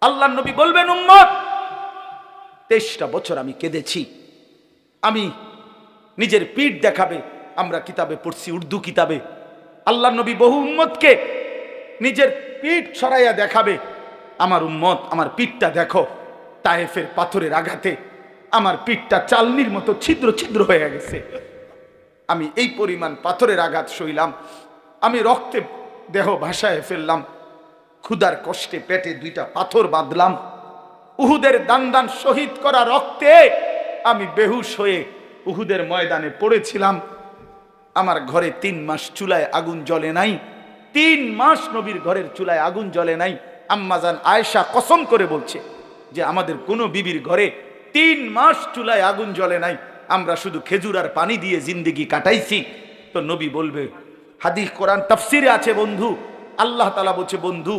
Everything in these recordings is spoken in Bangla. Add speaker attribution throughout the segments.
Speaker 1: আল্লাহর নবী বলবেন, উম্মত 23টা বছর আমি কেঁদেছি। আমি নিজের পিঠ দেখাবে, আমরা কিতাবে পড়ছি, উর্দু কিতাবে আল্লাহর নবী বহু উম্মতকে নিজের পিঠ ছড়াইয়া দেখাবে, আমার উম্মত আমার পিঠটা দেখো, তায়েফের পাথরের আঘাতে আমার পিঠটা চালনির মতো ছিদ্র ছিদ্র হয়ে গেছে। আমি এই পরিমাণ পাথরের আঘাত সইলাম, আমি রক্তে দেহ ভাসায় ফেললাম, ক্ষুধার কষ্টে পেটে 2টা পাথর বাঁধলাম, উহুদের দান দান শহীদ করা রক্তে আমি বেহুশ হয়ে উহুদের ময়দানে পড়েছিলাম। আমার ঘরে 3 মাস চুলায় আগুন জ্বলে নাই, 3 মাস নবীর ঘরের চুলায় আগুন জ্বলে নাই। আম্মাজান আয়েশা কসম করে বলছে যে আমাদের কোনো বিবির ঘরে 3 মাস চুলায় আগুন জ্বলে নাই, আমরা শুধু খেজুর আর পানি দিয়ে জিন্দেগি কাটাইছি। তো নবী বলবে, হাদিস কোরআন তাফসিরে আছে বন্ধু, আল্লাহ তাআলা বলছে, বন্ধু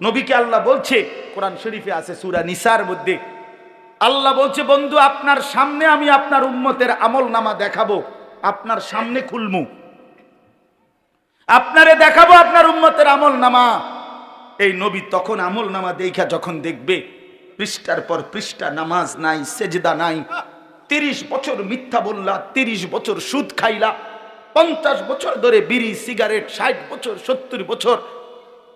Speaker 1: নবীকে আল্লাহ বলছে, কোরআন শরীফে আছে সূরা নিসার মধ্যে আল্লাহ বলছে, বন্ধু আপনার সামনে আমি আপনার উম্মতের আমলনামা দেখাবো, আপনার সামনে খুলমু, আপনারে দেখাবো আপনার উম্মতের আমলনামা। এই নবী তখন আমলনামা দেখা যখন দেখবে পৃষ্ঠার পর পৃষ্ঠা নামাজ নাই, সেজদা নাই, 30 বছর মিথ্যা বললা, 30 বছর সুদ খাইলা, 50 বছর ধরে বিড়ি সিগারেট, 60 বছর 70 বছর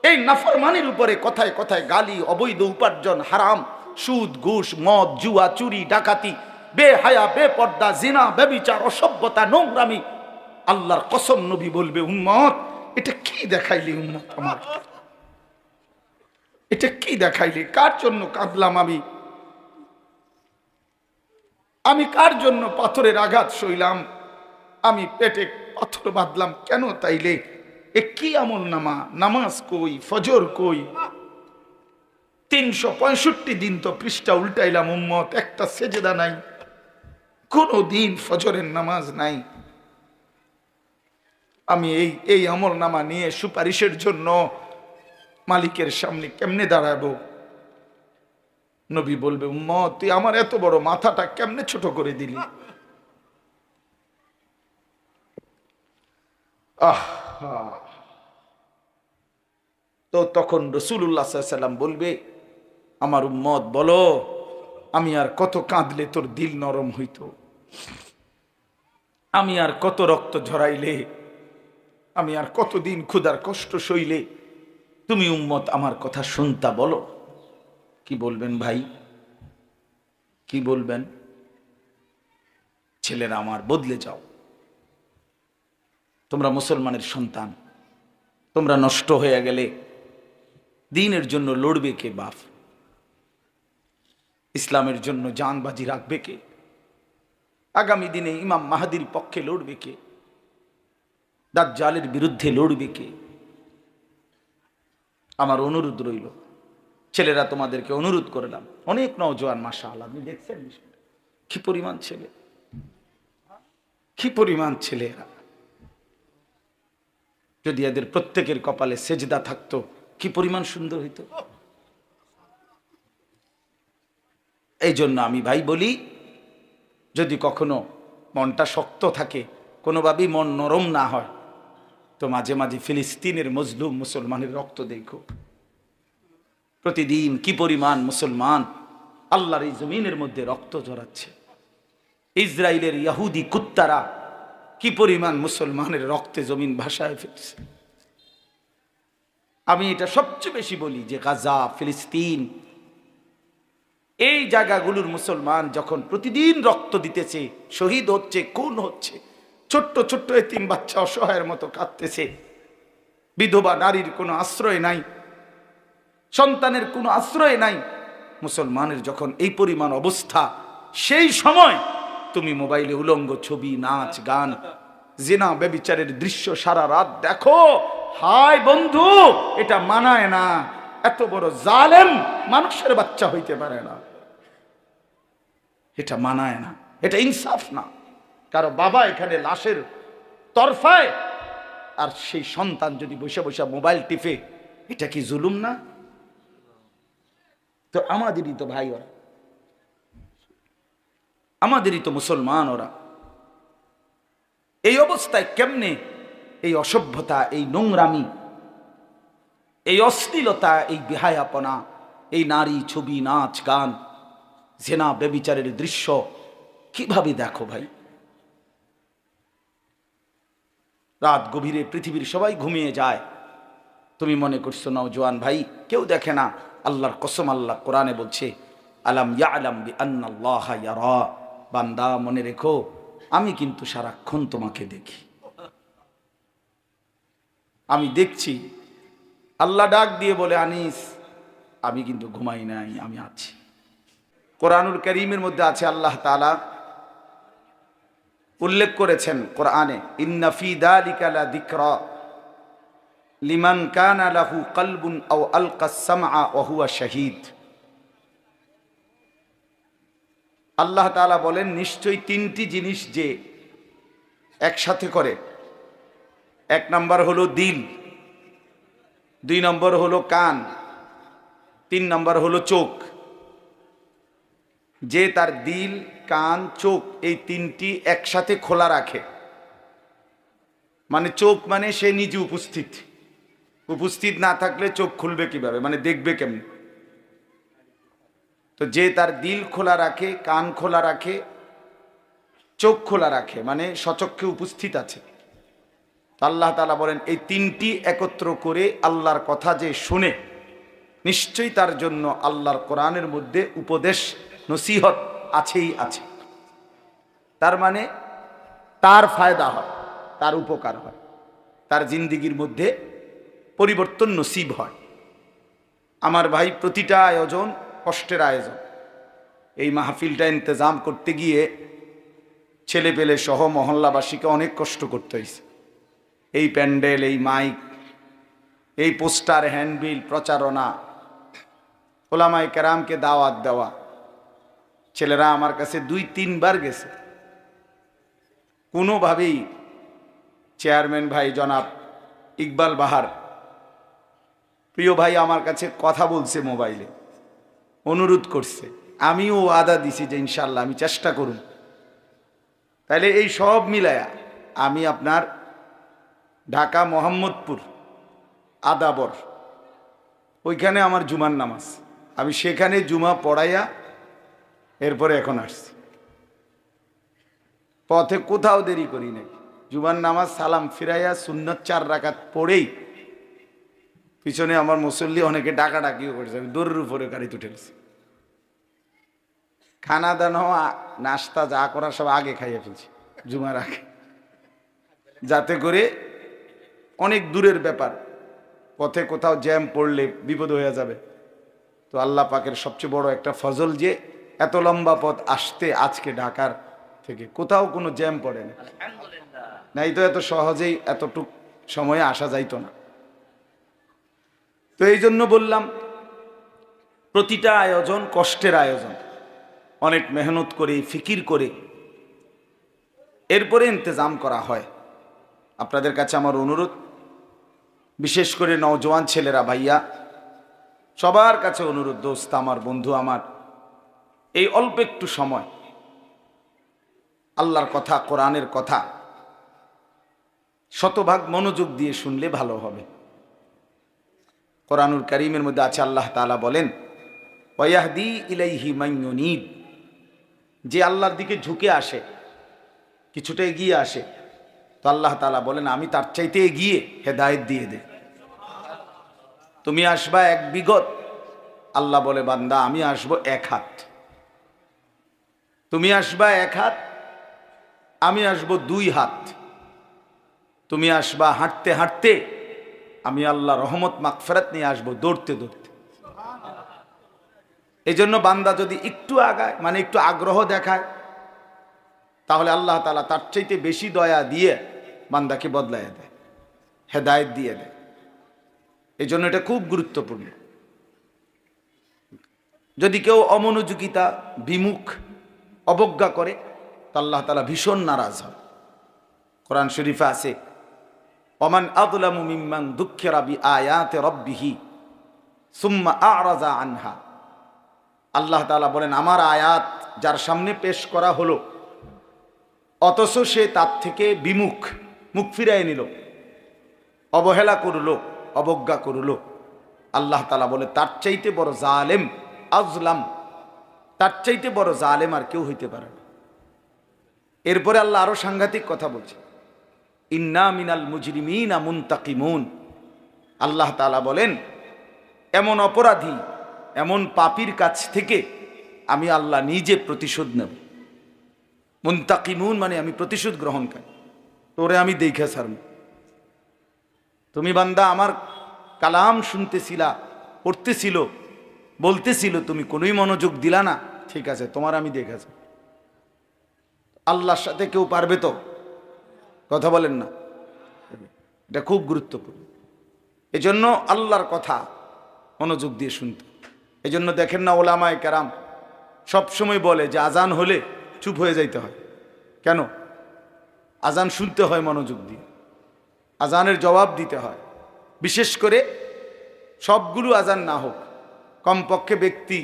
Speaker 1: এই নাফরমানির উপরে কথায় কথায় গালি, অবৈধ উপার্জন, হারাম, সুদ ঘুষ, মদ, জুয়া, চুরি, ডাকাতি, বেহায়া, বেপর্দা, জিনা, ব্যভিচার, অসভ্যতা, নোংরামি। আল্লাহর কসম নবী বলবে, উম্মত এটা কি দেখাইলি উম্মত আমার, এটা কি দেখাইলি, কার জন্য কাঁদলাম আমি কার জন্য পাথরের আঘাত সইলাম, আমি পেটে পাথর বাঁধলাম কেন তাইলে? এ কি আমল নামা? নামাজ কই, ফজর কই, 365 দিন তো পৃষ্ঠা উল্টাইলাম উম্মত, একটা সেজদা নাই, কোনো দিন ফজরের নামাজ নাই। আমি এই আমল নামা নিয়ে সুপারিশের জন্য মালিকের সামনে কেমনে দাঁড়াবো? নবী বলবে, উম্মত তুই আমার এত বড় মাথাটা কেমনে ছোট করে দিলি? তো তখন রাসূলুল্লাহ সাল্লাল্লাহু আলাইহি ওয়াসাল্লাম বলবে, আমার উম্মত বলো, আমি আর কত কাঁদলে তোর দিল নরম হইতো, আমি আর কত রক্ত ঝরাইলে, আমি আর কতদিন ক্ষুধার কষ্ট সইলে তুমি উম্মত আমার কথা শুনতা? বলো কি বলবেন ভাই, কি বলবেন? ছেলেরা আমার, বদলে যাও, তোমরা মুসলমানের সন্তান, তোমরা নষ্ট হয়ে গেলে দ্বীনের জন্য লড়বে কে বাপ? ইসলামের জন্য জান বাজি রাখবে কে? আগামী দিনে ইমাম মাহদির পক্ষে লড়বে কে? দাজ্জালের বিরুদ্ধে লড়বে কে? আমার অনুরোধ রইল, ছেলেরা তোমাদেরকে অনুরোধ করলাম, অনেক নওজোয়ান মাশাআল্লাহ, আপনি দেখছেন কি পরিমাণ ছেলে, কি পরিমাণ ছেলেরা, যদি এদের প্রত্যেকের কপালে সেজদা থাকতো কি পরিমাণ সুন্দর হইতো। এই জন্য আমি ভাই বলি, যদি কখনো মনটা শক্ত থাকে, কোনোভাবেই মন নরম না হয়, তো মাঝে মাঝে ফিলিস্তিনের মজলুম মুসলমানের রক্ত দেখো। প্রতিদিন কি পরিমাণ মুসলমান আল্লাহর এই জমিনের মধ্যে রক্ত ঝরাচ্ছে। ইসরায়েলের ইহুদি কুত্তারা কি পরিমাণ মুসলমানের রক্তে জমিন ভাসায় ফেলছে। আমি এটা সবচেয়ে বেশি বলি যে গাজা, ফিলিস্তিন, এই জায়গাগুলোর মুসলমান যখন প্রতিদিন রক্ত দিতেছে, শহীদ হচ্ছে, খুন হচ্ছে, ছোট্ট ছোট্ট এতিম বাচ্চা অসহায়ের মতো কাঁদতেছে, বিধবা নারীর কোনো আশ্রয় নাই, সন্তানের কোনো আশ্রয় নাই, মুসলমানের যখন এই পরিমাণ অবস্থা, সেই সময় তুমি মোবাইলে উলঙ্গ ছবি, নাচ গান, জিনা ব্যভিচারের দৃশ্য সারা রাত দেখো, হায় বন্ধু, এটা মানায় না। এত বড় জালেম মানুষের বাচ্চা হইতে পারে না, এটা মানায় না, এটা ইনসাফ না। কারো বাবা এখানে লাশের তরফায়, আর সেই সন্তান যদি বসে বসে মোবাইল টিপে, এটা কি জুলুম না? তো আমাদেরই তো ভাই ওরা, আমাদেরই তো মুসলমান ওরা। এই অবস্থায় কেমনে এই অসভ্যতা, এই নোংরামি, এই অশ্লীলতা, এই বেহায়াপনা, এই নারী, ছবি, নাচ, গান, জেনা, ব্যভিচারের দৃশ্য কিভাবে দেখো ভাই? রাত গভীরে পৃথিবীর সবাই ঘুমিয়ে যায়, তুমি মনে করছো নওজোয়ান ভাই কেউ দেখে না? আল্লাহর কসম, আল্লাহ কোরআনে বলছে, আলাম ইয়ালাম বিআন্নাল্লাহা ইয়ারা, বান্দা মনে রেখো আমি কিন্তু সারাক্ষণ তোমাকে দেখি, আমি দেখছি। আল্লাহ ডাক দিয়ে বলে, আনিস আমি কিন্তু ঘুমাই নাই, আমি আছি। কোরআনুল কারীমের মধ্যে আছে, আল্লাহ তাআলা উল্লেখ করেছেন কোরআনে, ইন্না ফি যালিকা লাযিকরা লিমান কানা লাহু কলবুন আও আলকাস সামআ ওয়া হুয়া শাহীদ। আল্লাহ তাআলা বলেন, নিশ্চয়ই তিনটি জিনিস যে একসাথে করে, এক নম্বর হলো দিল, দুই নম্বর হলো কান, তিন নম্বর হলো চোখ। যে তার দিল, কান, চোখ এই তিনটি একসাথে খোলা রাখে, মানে চোখ মানে সে নিজে উপস্থিত, উপস্থিত না থাকলে চোখ খুলবে কিভাবে, মানে দেখবে কেমন? তো যে তার দিল খোলা রাখে, কান খোলা রাখে, চোখ খোলা রাখে, মানে সচক্ষে উপস্থিত আছে। তো আল্লাহ তাআলা বলেন, এই তিনটি একত্র করে আল্লাহর কথা যে শুনে, নিশ্চয়ই তার জন্য আল্লাহর কোরআনের মধ্যে উপদেশ, নসিহত আছেই আছে। তার মানে তার ফায়দা হয়, তার উপকার হয়, তার জিন্দিগির মধ্যে পরিবর্তন নসিব হয়। আমার ভাই, প্রতিটা আয়োজন কষ্টের আয়োজন। এই মাহফিলটা ইন্তজাম করতে গিয়ে ছেলে পেলে সহ মহল্লাবাসীকে অনেক কষ্ট করতে হয়েছে। এই প্যান্ডেল, এই মাইক, এই পোস্টার, হ্যান্ডবিল, প্রচারণা, ওলামায়ে কেরামকে দাওয়াত দেওয়া। ছেলেরা আমার কাছে 2-3 বার গেছে, কোনোভাবেই চেয়ারম্যান ভাই জনাব ইকবাল বাহার, প্রিয় ভাই, আমার কাছে কথা বলছে মোবাইলে, অনুরোধ করছে, আমিও ওয়াদা দিছি যে ইনশাল্লাহ আমি চেষ্টা করুন। তাইলে এই সব মিলায়া আমি আপনার ঢাকা মোহাম্মদপুর আদাবর, ওইখানে আমার জুমার নামাজ, আমি সেখানে জুমা পড়াইয়া এরপরে এখন আসছি। পথে কোথাও দেরি করি নাই, জুমার নামাজ সালাম ফিরাইয়া সুন্নত 4 রাকাত পড়েই পিছনে আমার মুসল্লি অনেকে ডাকাডাকিও করেছে, আমি দৌড়ের উপরে গাড়িতে উঠে গেছি। খানা দানা, নাস্তা যা করার সব আগে খাইয়ে ফেলছি জুমার আগে, যাতে করে অনেক দূরের ব্যাপার, পথে কোথাও জ্যাম পড়লে বিপদ হয়ে যাবে। তো আল্লাহ পাকের সবচেয়ে বড় একটা ফজল যে এত লম্বা পথ আসতে, আজকে ঢাকার থেকে কোথাও কোনো জ্যাম পড়ে না, নাই তো এত সহজেই এতটুক সময়ে আসা যাইতো না। তো এই জন্য বললাম, প্রতিটা আয়োজন কষ্টের আয়োজন, অনেক মেহনত করে, ফিকির করে এরপরে ইন্তজাম করা হয়। আপনাদের কাছে আমার অনুরোধ, বিশেষ করে নওজোয়ান ছেলেরা, ভাইয়া, সবার কাছে অনুরোধ, দোস্ত আমার, বন্ধু আমার, এই অল্প একটু সময় আল্লাহর কথা, কোরআনের কথা শতভাগ মনোযোগ দিয়ে শুনলে ভালো হবে। কোরআনুল কারীমের মধ্যে আছে, আল্লাহ তাআলা বলেন, ওয়াহদি ইলাইহি মান ইউনীব, যে আল্লাহর দিকে ঝুঁকে আসে, কিছুটা এগিয়ে আসে, তো আল্লাহ তাআলা বলেন আমি তার চাইতে এগিয়ে হেদায়েত দিয়ে দেই। তুমি আসবা 1 বিঘত, আল্লাহ বলে বান্দা আমি আসবো 1 হাত। তুমি আসবা 1 হাত, আমি আসবো 2 হাত। তুমি আসবা হাঁটতে হাঁটতে, আমি আল্লাহ রহমত মাগফিরাত নিয়ে আসবো দৌড়তে দৌড়তে। এই জন্য বান্দা যদি একটু আগায়, মানে একটু আগ্রহ দেখায়, তাহলে আল্লাহ তাআলা তার চাইতে বেশি দয়া দিয়ে বান্দাকে বদলাইয়া দেয়, হেদায়েত দিয়ে দেয়। এই জন্য এটা খুব গুরুত্বপূর্ণ। যদি কেউ অমনোযোগিতা, বিমুখ, অবজ্ঞা করে, তো আল্লাহ তাআলা ভীষণ নারাজ হয়। কোরআন শরীফে আছে, ওমান আযলামু মিম্মান যুক্কিরা বিআয়াতি রাব্বিহি সুম্মা আ'রাযা আনহা। আল্লাহ তাআলা বলেন, আমার আয়াত যার সামনে পেশ করা হলো, অথচ সে তার থেকে বিমুখ, মুখ ফিরাই নিল, অবহেলা করল, অবজ্ঞা করল, আল্লাহ তাআলা বলে তার চাইতে বড় জালেম, আজলাম, তার চাইতে বড় জালেম আর কেউ হইতে পারে না। এরপরে আল্লাহ আরো সাংঘাতিক কথা বলছে, ইন্না মিনাল মুজরিমিনা মুনতাকিমুন। আল্লাহ তাআলা বলেন এমন অপরাধী, এমন পাপীর কাছ থেকে আমি আল্লাহ নিজে প্রতিশোধ নেব। মুনতাকিমুন মানে আমি প্রতিশোধ গ্রহণকারী, তোরে আমি দেখে ছাড়ব। তুমি বান্দা আমার কালাম শুনতেছিলা, পড়তেছিল, বলতেছিল, তুমি কোনোই মনোযোগ দিলা না, ঠিক আছে, তোমার আমি দেখেছি। আল্লাহর সাথে কেউ পারবে তো? কথা বলেন না, এটা খুব গুরুত্বপূর্ণ। এজন্য আল্লাহর কথা মনোযোগ দিয়ে শুনতে। এজন্য দেখেন না ওলামায়ে কেরাম সবসময় বলে যে আজান হলে চুপ হয়ে যাইতে হয়। কেন? আজান শুনতে হয় মনোযোগ দিয়ে, আজানের জবাব দিতে হয়। বিশেষ করে সবগুলো আজান না হোক, কমপক্ষে ব্যক্তি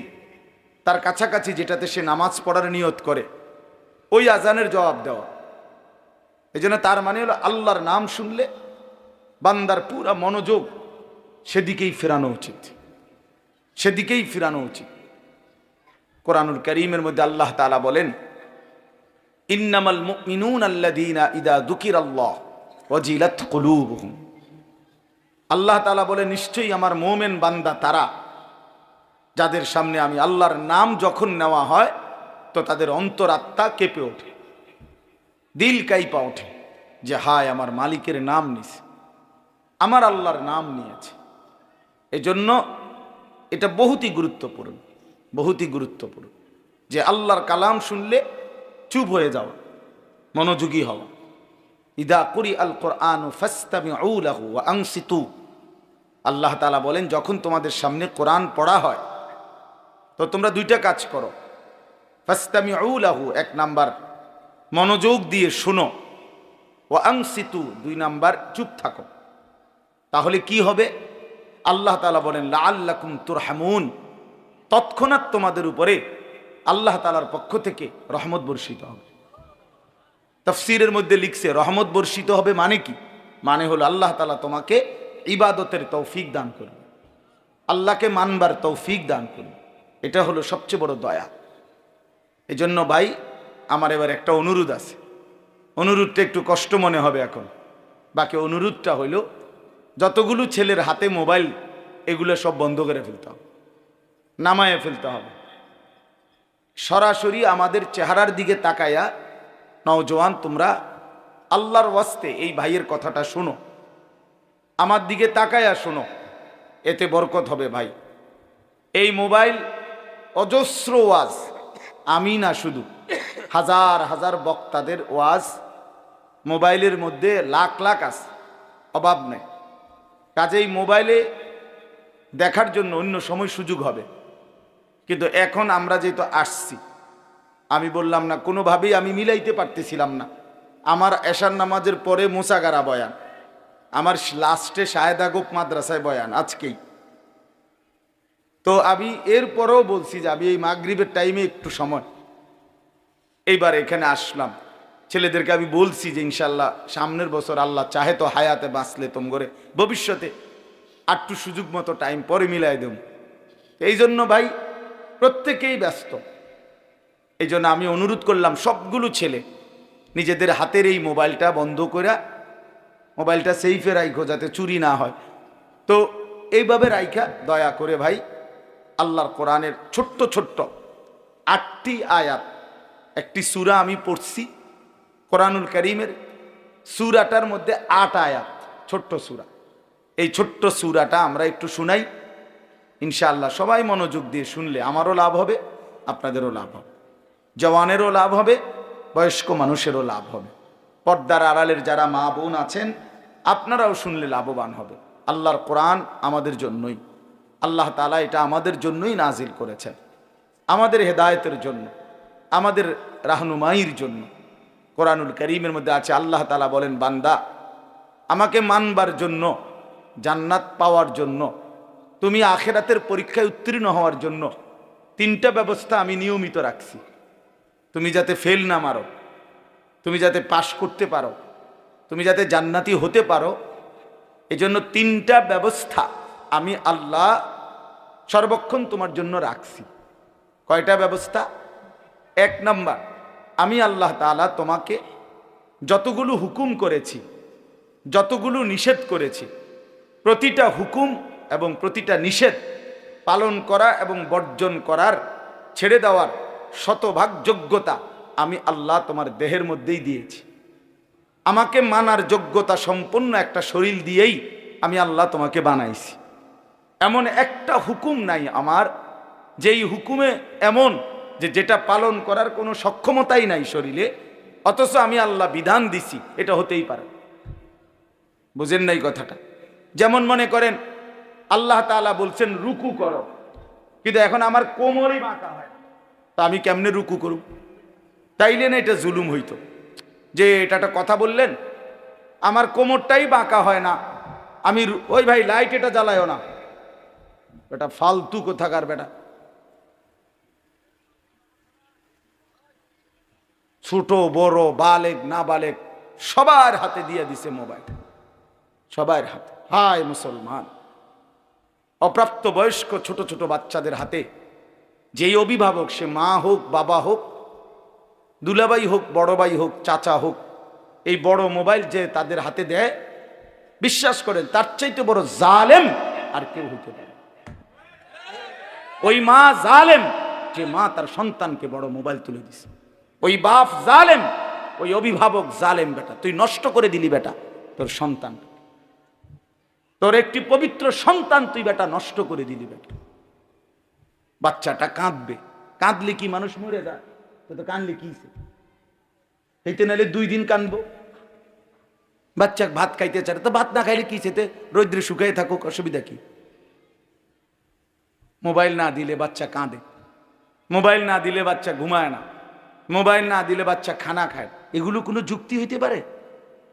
Speaker 1: তার কাছাকাছি যেটাতে সে নামাজ পড়ার নিয়ত করে ওই আজানের জবাব দেওয়া। এজন্য তার মানে হলো আল্লাহর নাম শুনলে বান্দার পুরা মনোযোগ সেদিকেই ফেরানো উচিত, সেদিকেই ফেরানো উচিত। কোরআনুল কারীমের মধ্যে আল্লাহ তাআলা বলেন, ইন্নামাল মুমিনুনা আল্লাযীনা ইযা যুকিরাল্লাহ ওয়াজিলাত কুলুবুহুম। আল্লাহ তাআলা বলে নিশ্চয়ই আমার মুমিন বান্দা তারা যাদের সামনে আমি আল্লাহর নাম যখন নেওয়া হয় তো তাদের অন্তরাত্মা কেঁপে ওঠে, দিল কাইপা ওঠে যে হায় আমার মালিকের নাম নিছে, আমার আল্লাহর নাম নিয়েছে। এজন্য এটা বহুতই গুরুত্বপূর্ণ, বহুতই গুরুত্বপূর্ণ যে আল্লাহর কালাম শুনলে চুপ হয়ে যাওয়া, মনোযোগী হওয়া। ইদা কুরি আল কোরআন ফাস্তামিউ লাহু ওয়া আনসিতু। আল্লাহ তাআলা বলেন যখন তোমাদের সামনে কোরআন পড়া হয় তো তোমরা দুইটা কাজ করো। ফাস্তামিউ লাহু, এক নাম্বার মনোযোগ দিয়ে শোনো, ওয়া আনসিতু, দুই নাম্বার চুপ থাকো। তাহলে কি হবে? আল্লাহ তাআলা বলেন লাআল্লাকুম তুরহামুন, তৎক্ষণাৎ তোমাদের উপরে আল্লাহ তাআলার পক্ষ থেকে রহমত বর্ষিত হবে। তাফসীরের মধ্যে লিখছে রহমত বর্ষিত হবে মানে কি? মানে হলো আল্লাহ তাআলা তোমাকে ইবাদতের তৌফিক দান করবে, আল্লাহকে মানবার তৌফিক দান করবে। এটা হলো সবচেয়ে বড় দয়া। এজন্য ভাই আমার এবার একটা অনুরোধ আছে, অনুরোধটা একটু কষ্ট মনে হবে এখন, বাকি অনুরোধটা হইল যতগুলো ছেলের হাতে মোবাইল এগুলো সব বন্ধ করে ফেলতে হবে, নামায়ে ফেলতে হবে। সরাসরি আমাদের চেহারার দিকে তাকায়া নওজোয়ান তোমরা আল্লাহর ওয়াস্তে এই ভাইয়ের কথাটা শোনো, আমার দিকে তাকায়া শোনো, এতে বরকত হবে ভাই। এই মোবাইল অজস্র ওয়াজ, আমি না শুধু হাজার হাজার বক্তাদের ওয়াজ মোবাইলের মধ্যে লাখ লাখ আছে, অভাব নেই। কাজেই মোবাইলে দেখার জন্য অন্য সময় সুযোগ হবে, কিন্তু এখন আমরা যেহেতু আসছি, আমি বললাম না কোনোভাবেই আমি মিলাইতে পারতেছিলাম না। আমার এশার নামাজের পরে মোসাগারা বয়ান, আমার লাস্টে শাহেদা গোপ মাদ্রাসায় বয়ান আজকেই। তো আমি এরপরেও বলছি যে আমি এই মাগরিবের টাইমে একটু সময় এইবার এখানে আসলাম। ছেলেদেরকে আমি বলছি যে ইনশাল্লাহ সামনের বছর আল্লাহ চাহে তো হায়াতে বাঁচলে তোম করে ভবিষ্যতে একটু সুযোগ মতো টাইম পরে মিলাই দেব। এই জন্য ভাই প্রত্যেকেই ব্যস্ত, এই জন্য আমি অনুরোধ করলাম সবগুলো ছেলে নিজেদের হাতের এই মোবাইলটা বন্ধ করে মোবাইলটা সেফে রাইখো যাতে চুরি না হয়। তো এইভাবে রাইখা দয়া করে ভাই আল্লাহর কোরআনের ছোট্ট ছোট্ট 8টি আয়াত, একটি সূরা আমি পড়ছি কোরআনুল কারীমের, সূরাটার মধ্যে 8 আয়াত, ছোট্ট সূরা। এই ছোট্ট সূরাটা আমরা একটু শুনাই ইনশাআল্লাহ। সবাই মনোযোগ দিয়ে শুনলে আমারও লাভ হবে, আপনাদেরও লাভ হবে, জওয়ানেরও লাভ হবে, বয়স্ক মানুষেরও লাভ হবে। পর্দার আড়ালের যারা মা বোন আছেন আপনারাও শুনলে লাভবান হবে। আল্লাহর কোরআন আমাদের জন্যই, আল্লাহ তাআলা এটা আমাদের জন্যই নাজিল করেছেন, আমাদের হেদায়েতের জন্য, আমাদের রাহনুমাইর জন্য। কোরআনুল কারীমের মধ্যে আছে আল্লাহ তাআলা বলেন, বান্দা আমাকে মানবার জন্য, জান্নাত পাওয়ার জন্য, তুমি আখিরাতের পরীক্ষায় উত্তীর্ণ হওয়ার জন্য 3টা ব্যবস্থা আমি নিয়মিত রাখছি। তুমি যাতে ফেল না মারো, তুমি যাতে পাশ করতে পারো, তুমি যাতে জান্নাতি হতে পারো, এজন্য 3টা ব্যবস্থা আমি আল্লাহ সর্বক্ষণ তোমার জন্য রাখছি। কয়টা ব্যবস্থা? এক নাম্বার, আমি আল্লাহ তাআলা তোমাকে যতগুলো হুকুম করেছি, যতগুলো নিষেধ করেছি, প্রতিটা হুকুম এবং প্রতিটা নিষেধ পালন করা এবং বর্জন করার, ছেড়ে দেওয়ার শতভাগ যোগ্যতা আমি আল্লাহ তোমার দেহের মধ্যেই দিয়েছি। আমাকে মানার যোগ্যতা সম্পন্ন একটা শরীর দিয়েই আমি আল্লাহ তোমাকে বানাইছি। এমন একটা হুকুম নাই আমার যেই হুকুমে এমন যে যেটা পালন করার কোনো সক্ষমতাই নাই শরীরে, অথচ আমি আল্লাহ বিধান দিছি, এটা হতেই পারে। বুঝেন নাই কথাটা? যেমন মনে করেন আল্লাহ তাআলা বলছেন রুকু করো, কিন্তু এখন আমার কোমরই বাঁকা হয়, তা আমি কেমনে রুকু করব? তাইলে না এটা জুলুম হইতো যে এটা একটা কথা বললেন, আমার কোমরটাই বাঁকা হয় না, আমি ওই ভাই লাইট এটা জ্বালায়ও না, বেটা ফালতু কোথাকার বেটা। ছোট বড় বালেগ না বালেগ সবার হাতে দিয়ে দিছে মোবাইল, সবার হাতে। হায় মুসলমান, অপ্রাপ্ত বয়স্ক ছোট ছোট বাচ্চাদের হাতে যেই অভিভাবক, সে মা হোক বাবা হোক, দুলাভাই হোক বড় ভাই হোক চাচা হোক, এই বড় মোবাইল যে তাদের হাতে দেয়, বিশ্বাস করেন তার চাইতে বড় জালেম আর কেউ হইতে পারে। ওই মা জালেম যে মা তার সন্তানকে বড় মোবাইল তুলে দিছে, ওই বাপ জালেম, ওই অভিভাবক জালেম। বেটা তুই নষ্ট করে দিলি বেটা তোর সন্তান, তোর একটি পবিত্র সন্তান তুই বেটা নষ্ট করে দিলি বেটা। বাচ্চাটা কাঁদবে, কাঁদলে কি মানুষ মরে যায়? তো কানলে কি হইতে, নাহলে 2 দিন কানবো। বাচ্চা ভাত খাইতে চায় তো ভাত না খাইলে কি সেতে রৌদ্রে শুকাই থাকুক, অসুবিধা কি? মোবাইল না দিলে বাচ্চা কাঁদে, মোবাইল না দিলে বাচ্চা ঘুমায় না, মোবাইল না দিলে বাচ্চা খানা খায়। এগুলো কোনো যুক্তি হইতে পারে?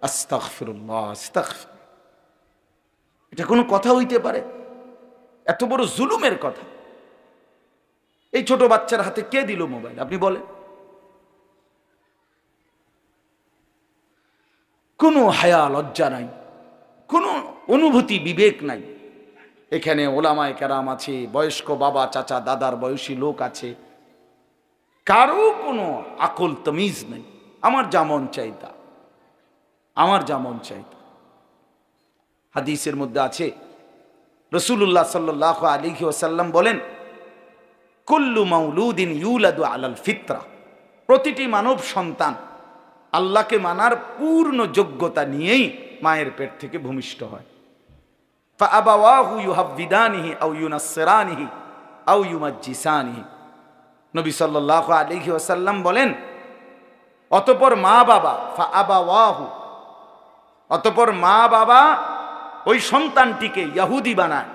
Speaker 1: আস্তাগফিরুল্লাহ, আস্তাগফির। এটা কোনো কথা হইতে পারে? এত বড় জুলুমের কথা। এই ছোট বাচ্চার হাতে কে দিল মোবাইল আপনি বলেন? কোনো হায়া লজ্জা নাই, কোনো অনুভূতি বিবেক নাই। এখানে ওলামায়ে কেরাম আছে, বয়স্ক বাবা চাচা দাদার বয়সী লোক আছে, কারো কোনো আকল তমিজ নেই। আমার যেমন চাইতা, আমার যেমন চাইতা। হাদিসের মধ্যে আছে রাসূলুল্লাহ সাল্লাল্লাহু আলাইহি ওয়াসাল্লাম বলেন, কুল্লু মাউলুদিন ইউলাদু আলাল ফিতরা, প্রতিটি মানব সন্তান আল্লাহকে মানার পূর্ণ যোগ্যতা নিয়েই মায়ের পেট থেকে ভূমিষ্ঠ হয়। ফাআবাওয়াহু ইউহাব্বিদানিহি আও ইউনাসসিরানিহি আও ইউমাজ্জিসানিহি। নবী সাল্লাল্লাহু আলাইহি ওয়াসাল্লাম বলেন, অতঃপর মা বাবা, ফাআবাওয়াহু, অতঃপর মা বাবা ওই সন্তানটিকে ইহুদি বানায়,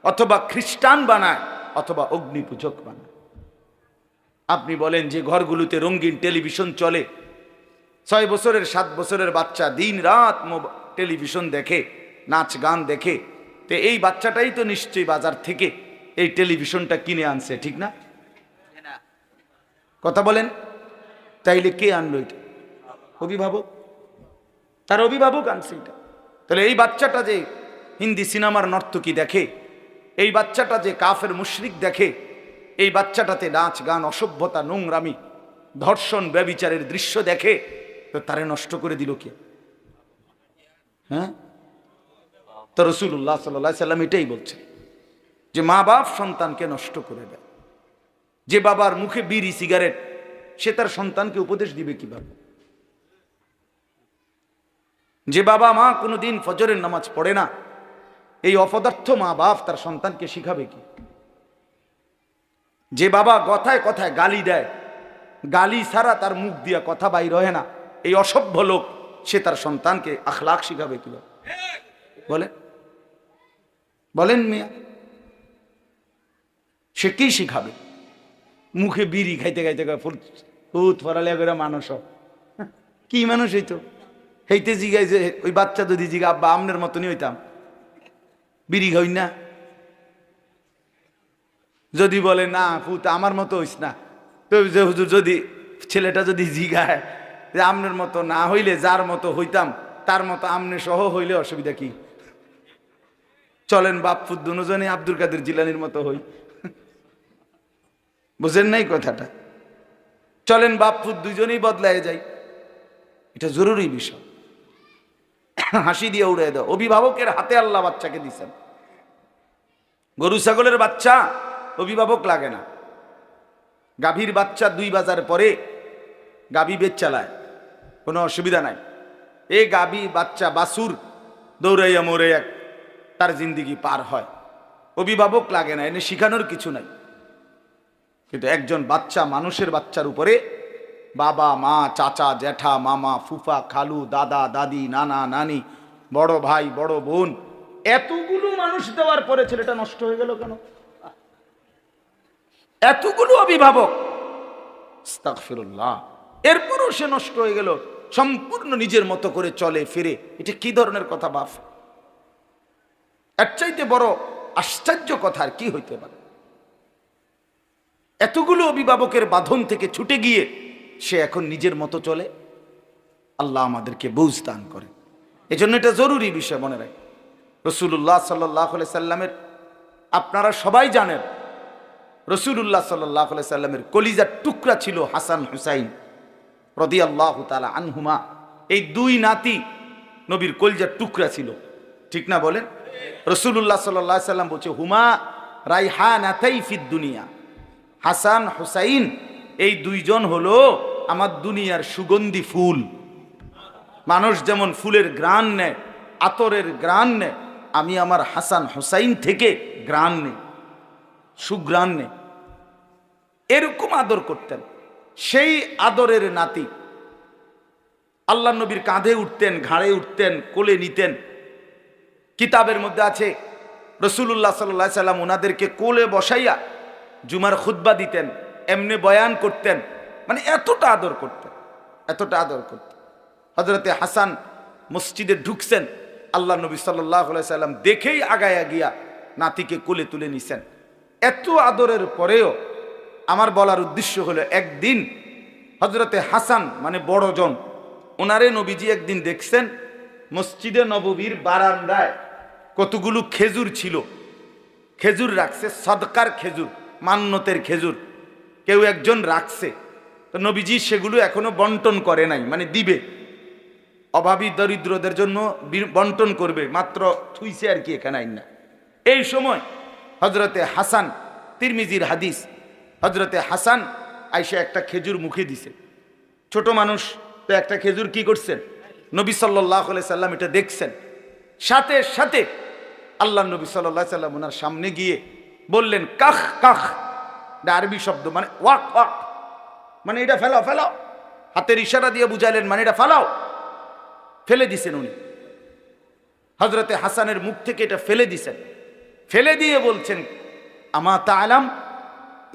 Speaker 1: অথবা খ্রিস্টান বানায়, অথবা অগ্নিপূজক বানায়। আপনি বলেন যে ঘরগুলোতে রঙিন টেলিভিশন চলে, 6 বছরের 7 বছরের বাচ্চা দিন রাত টেলিভিশন দেখে, নাচ গান দেখে, তো এই বাচ্চাটাই তো নিশ্চয়ই বাজার থেকে এই টেলিভিশনটা কিনে আনছে, ঠিক না? কথা বলেন। তাইলে কে আনলো এটা? অভিভাবক, তার অভিভাবক আনছে এটা। তাহলে এই বাচ্চাটা যে হিন্দি সিনেমার নর্তকী দেখে, এই বাচ্চাটা যে কাফের মুশরিক দেখে, এই বাচ্চাটাতে নাচ গান, অসভ্যতা, নোংরামি, ধর্ষণ, ব্যভিচারের দৃশ্য দেখে, তো তারে নষ্ট করে দিল কে? হ্যাঁ, তো রাসূলুল্লাহ সাল্লাল্লাহু আলাইহি সাল্লাম এটাই বলছে যে মা বাপ সন্তানকে নষ্ট করে দেয়। যে বাবার মুখে বিড়ি সিগারেট, সে তার সন্তানকে উপদেশ দিবে কিভাবে? যে বাবা মা কোনোদিন ফজরের নামাজ পড়ে না, এই অপদার্থ মা বাপ তার সন্তানকে শিখাবে কি? যে বাবা কথায় কথায় গালি দেয়, গালি ছাড়া তার মুখ দিয়া কথা বাইর হয় না, এই অসভ্য লোক, সে তার সন্তানকে আখলাক শিখাবে কিভাবে? বলেন বলেন মিয়া, সে কি শিখাবে? মুখে বিড়ি খাইতে খাইতে ফুট ফরালিয়া করে মানুষ, কি মানুষ হইতো? হেইতে জিগাই যে ওই বাচ্চা যদি জিগা আব্বা আমনের মতনই হইতাম, বিড়ি খাই না, যদি বলে না ফুট আমার মতো হইস না, তো যে হুজুর যদি ছেলেটা যদি জিগায় যে আমনের মতো না হইলে যার মতো হইতাম তার মতো আমনে সহ হইলে অসুবিধা কি? চলেন বাপ ফুত দুজনে আব্দুল কাদের জিলানির মতো হই। বুঝেন নাই কথাটা? চলেন বাপ ফুত দুজনেই বদলায় যাই। এটা জরুরি বিষয়। হাসি দিয়ে উড়ে দাও। অভিভাবকের হাতে আল্লাহ বাচ্চাকে দিচ্ছেন। গরু ছাগলের বাচ্চা অভিভাবক লাগে না। গাভীর বাচ্চা 2 বাজার পরে গাভী বেচ চালায়, কোনো অসুবিধা নাই। এই গাভী বাচ্চা বাছুর দৌড়াইয়া মরে তার জিন্দিগি পার হয়, অভিভাবক লাগে না, এনে শিখানোর কিছু নাই। কিন্তু একজন বাচ্চা, মানুষের বাচ্চার উপরে বাবা মা চাচা জ্যাঠা মামা ফুফা খালু দাদা দাদি নানা নানি বড় ভাই বড় বোন এতগুলো মানুষ দেওয়ার পরে ছেলেটা নষ্ট হয়ে গেল কেন? এতগুলো অভিভাবক, আস্তাগফিরুল্লাহ, এরপরও সে নষ্ট হয়ে গেল, সম্পূর্ণ নিজের মতো করে চলে ফিরে। এটা কি ধরনের কথা বাপ? এর চাইতে বড় আশ্চর্য কথা আর কি হইতে পারে? এতগুলো অভিভাবকের বাঁধন থেকে ছুটে গিয়ে সে এখন নিজের মতো চলে। আল্লাহ আমাদেরকে বুঝ দান করে। এজন্য এটা জরুরি বিষয় মনে রাখ। রাসূলুল্লাহ সাল্লাল্লাহু আলাইহি সাল্লামের, আপনারা সবাই জানেন, রাসূলুল্লাহ সাল্লাল্লাহু আলাইহি সাল্লামের কলিজার টুকরা ছিল হাসান হুসাইন রাদিয়াল্লাহু তাআলা আনহুমা। এই 2 নাতি নবীর কলিজার টুকরা ছিল, ঠিক না বলেন? রাসূলুল্লাহ সাল্লাল্লাহু আলাইহি সাল্লাম বলছে, হুমা রাইহানাতাই ফিদ দুনিয়া। হাসান হুসাইন এই 2 জন হলো আমার দুনিয়ার সুগন্ধি ফুল। মানুষ যেমন ফুলের ঘ্রাণ নেয়, আতরের ঘ্রাণ নেয়, আমি আমার হাসান হুসাইন থেকে ঘ্রাণ নেই, সুঘ্রাণ নেই। এরকম আদর করতেন। সেই আদরের নাতি আল্লাহ নবীর কাঁধে উঠতেন, ঘাড়ে উঠতেন, কোলে নিতেন। কিতাবের মধ্যে আছে রাসূলুল্লাহ সাল্লাল্লাহু আলাইহি সাল্লাম ওনাদেরকে কোলে বসাইয়া জুমার খুতবা দিতেন, এমনি বয়ান করতেন, মানে এতটা আদর করতেন, এতটা আদর করতেন। হযরতে হাসান মসজিদে ঢুকছেন, আল্লাহ নবী সাল্লাল্লাহু আলাইহি সাল্লাম দেখেই আগায়া গিয়া নাতিকে কোলে তুলে নিছেন। এত আদরের পরেও আমার বলার উদ্দেশ্য হলো, একদিন হযরতে হাসান মানে বড়জন, ওনারে নবীজি একদিন দেখছেন মসজিদে নববীর বারান্দায় কতগুলো খেজুর ছিল, খেজুর রাখছে, সদকার খেজুর, মান্নতের খেজুর কেউ একজন রাখছে। তো নবীজি সেগুলো এখনো বন্টন করে নাই, মানে দিবে, অভাবী দরিদ্রদের জন্য বন্টন করবে, মাত্র থুইছে আর কি, এখানে আইন না। এই সময় হযরতে হাসান, তিরমিজির হাদিস, হযরতে হাসান আইসা একটা খেজুর মুখে দিছে। ছোট মানুষ তো একটা খেজুর কি করছেন, নবী সাল্লাল্লাহু আলাইহি সাল্লাম এটা দেখছেন। সাথে সাথে আল্লাহ নবী সাল্লাল্লাহু আলাইহি সাল্লাম ওনার সামনে গিয়ে বললেন, কাখ কাখ, আরবি শব্দ, মানে ওয়াক ওয়াক, মানে এটা ফেলাও ফেলাও, হাতের ইশারা দিয়ে বুঝাইলেন মানে এটা ফেলাও। ফেলে দিছেন উনি, হযরতে হাসানের মুখ থেকে এটা ফেলে দিছেন। ফেলে দিয়ে বলছেন, আমা তাআলাম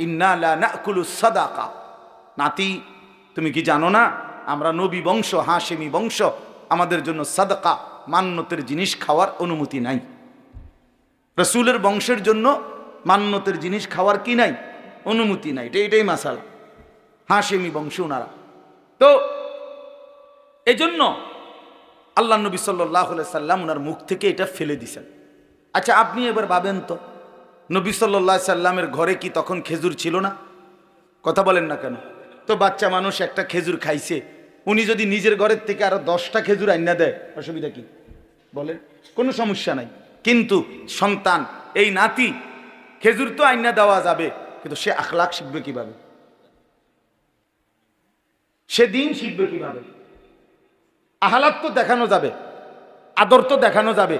Speaker 1: ইন্না লা নাকুলু সাদাকা। নাতি, তুমি কি জানো না আমরা নবী বংশ, হাশেমি বংশ, আমাদের জন্য সাদাকা, মান্নতের জিনিস খাওয়ার অনুমতি নাই। রাসূলের বংশের জন্য মান্নতের জিনিস খাওয়ার কি নাই, অনুমতি নাই। এটাই মাসালা, হাশেমি বংশ ওনারা। তো এজন্য আল্লাহ নবী সাল্লাল্লাহু আলাইহি সাল্লাম ওনার মুখ থেকে এটা ফেলে দিছেন। আচ্ছা আপনি এবার ভাবেন তো, নবী সাল্লাল্লাহু আলাইহি সাল্লামের ঘরে কি তখন খেজুর ছিল না? কথা বলেন না কেন? তো বাচ্চা মানুষ একটা খেজুর খাইছে, উনি যদি নিজের ঘরের থেকে আরো 10টা খেজুর আইনা দেয়, অসুবিধা কি বলেন? কোনো সমস্যা নাই। কিন্তু সন্তান, এই নাতি, খেজুর তো আইনা দেওয়া যাবে, কিন্তু সে আখলাক শিখবে কিভাবে? সে দিন শিখবে কিভাবে? আহলাক তো দেখানো যাবে, আদর তো দেখানো যাবে,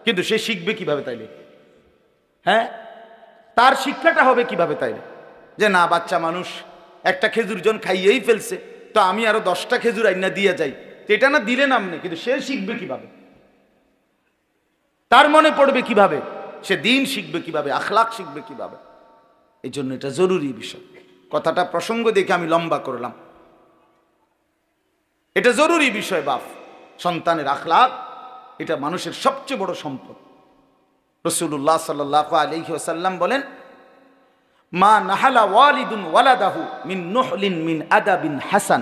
Speaker 1: কিন্তু সে শিখবে কিভাবে তাইলে? হ্যাঁ, তার শিক্ষাটা হবে কিভাবে তাইলে? যে না, বাচ্চা মানুষ একটা খেজুর জন খাইয়েই ফেলছে, তো আমি আরো 10টা খেজুর আইনা দিয়ে যাই, এটা না দিলে নামনে, কিন্তু সে শিখবে কিভাবে? তার মনে পড়বে কিভাবে? সে দিন শিখবে কিভাবে? আখলাক শিখবে কিভাবে? এই জন্য এটা জরুরি বিষয়। কথাটা প্রসঙ্গ দেখে আমি লম্বা করলাম। এটা জরুরি বিষয় বাপ, সন্তানের আখলাক এটা মানুষের সবচেয়ে বড় সম্পদ। রাসূলুল্লাহ সাল্লাল্লাহু আলাইহি ওয়াসাল্লাম বলেন, মা নাহালা ওয়ালিদুন ওয়ালাদাহু মিন নুহলিন মিন আদাবিন হাসান।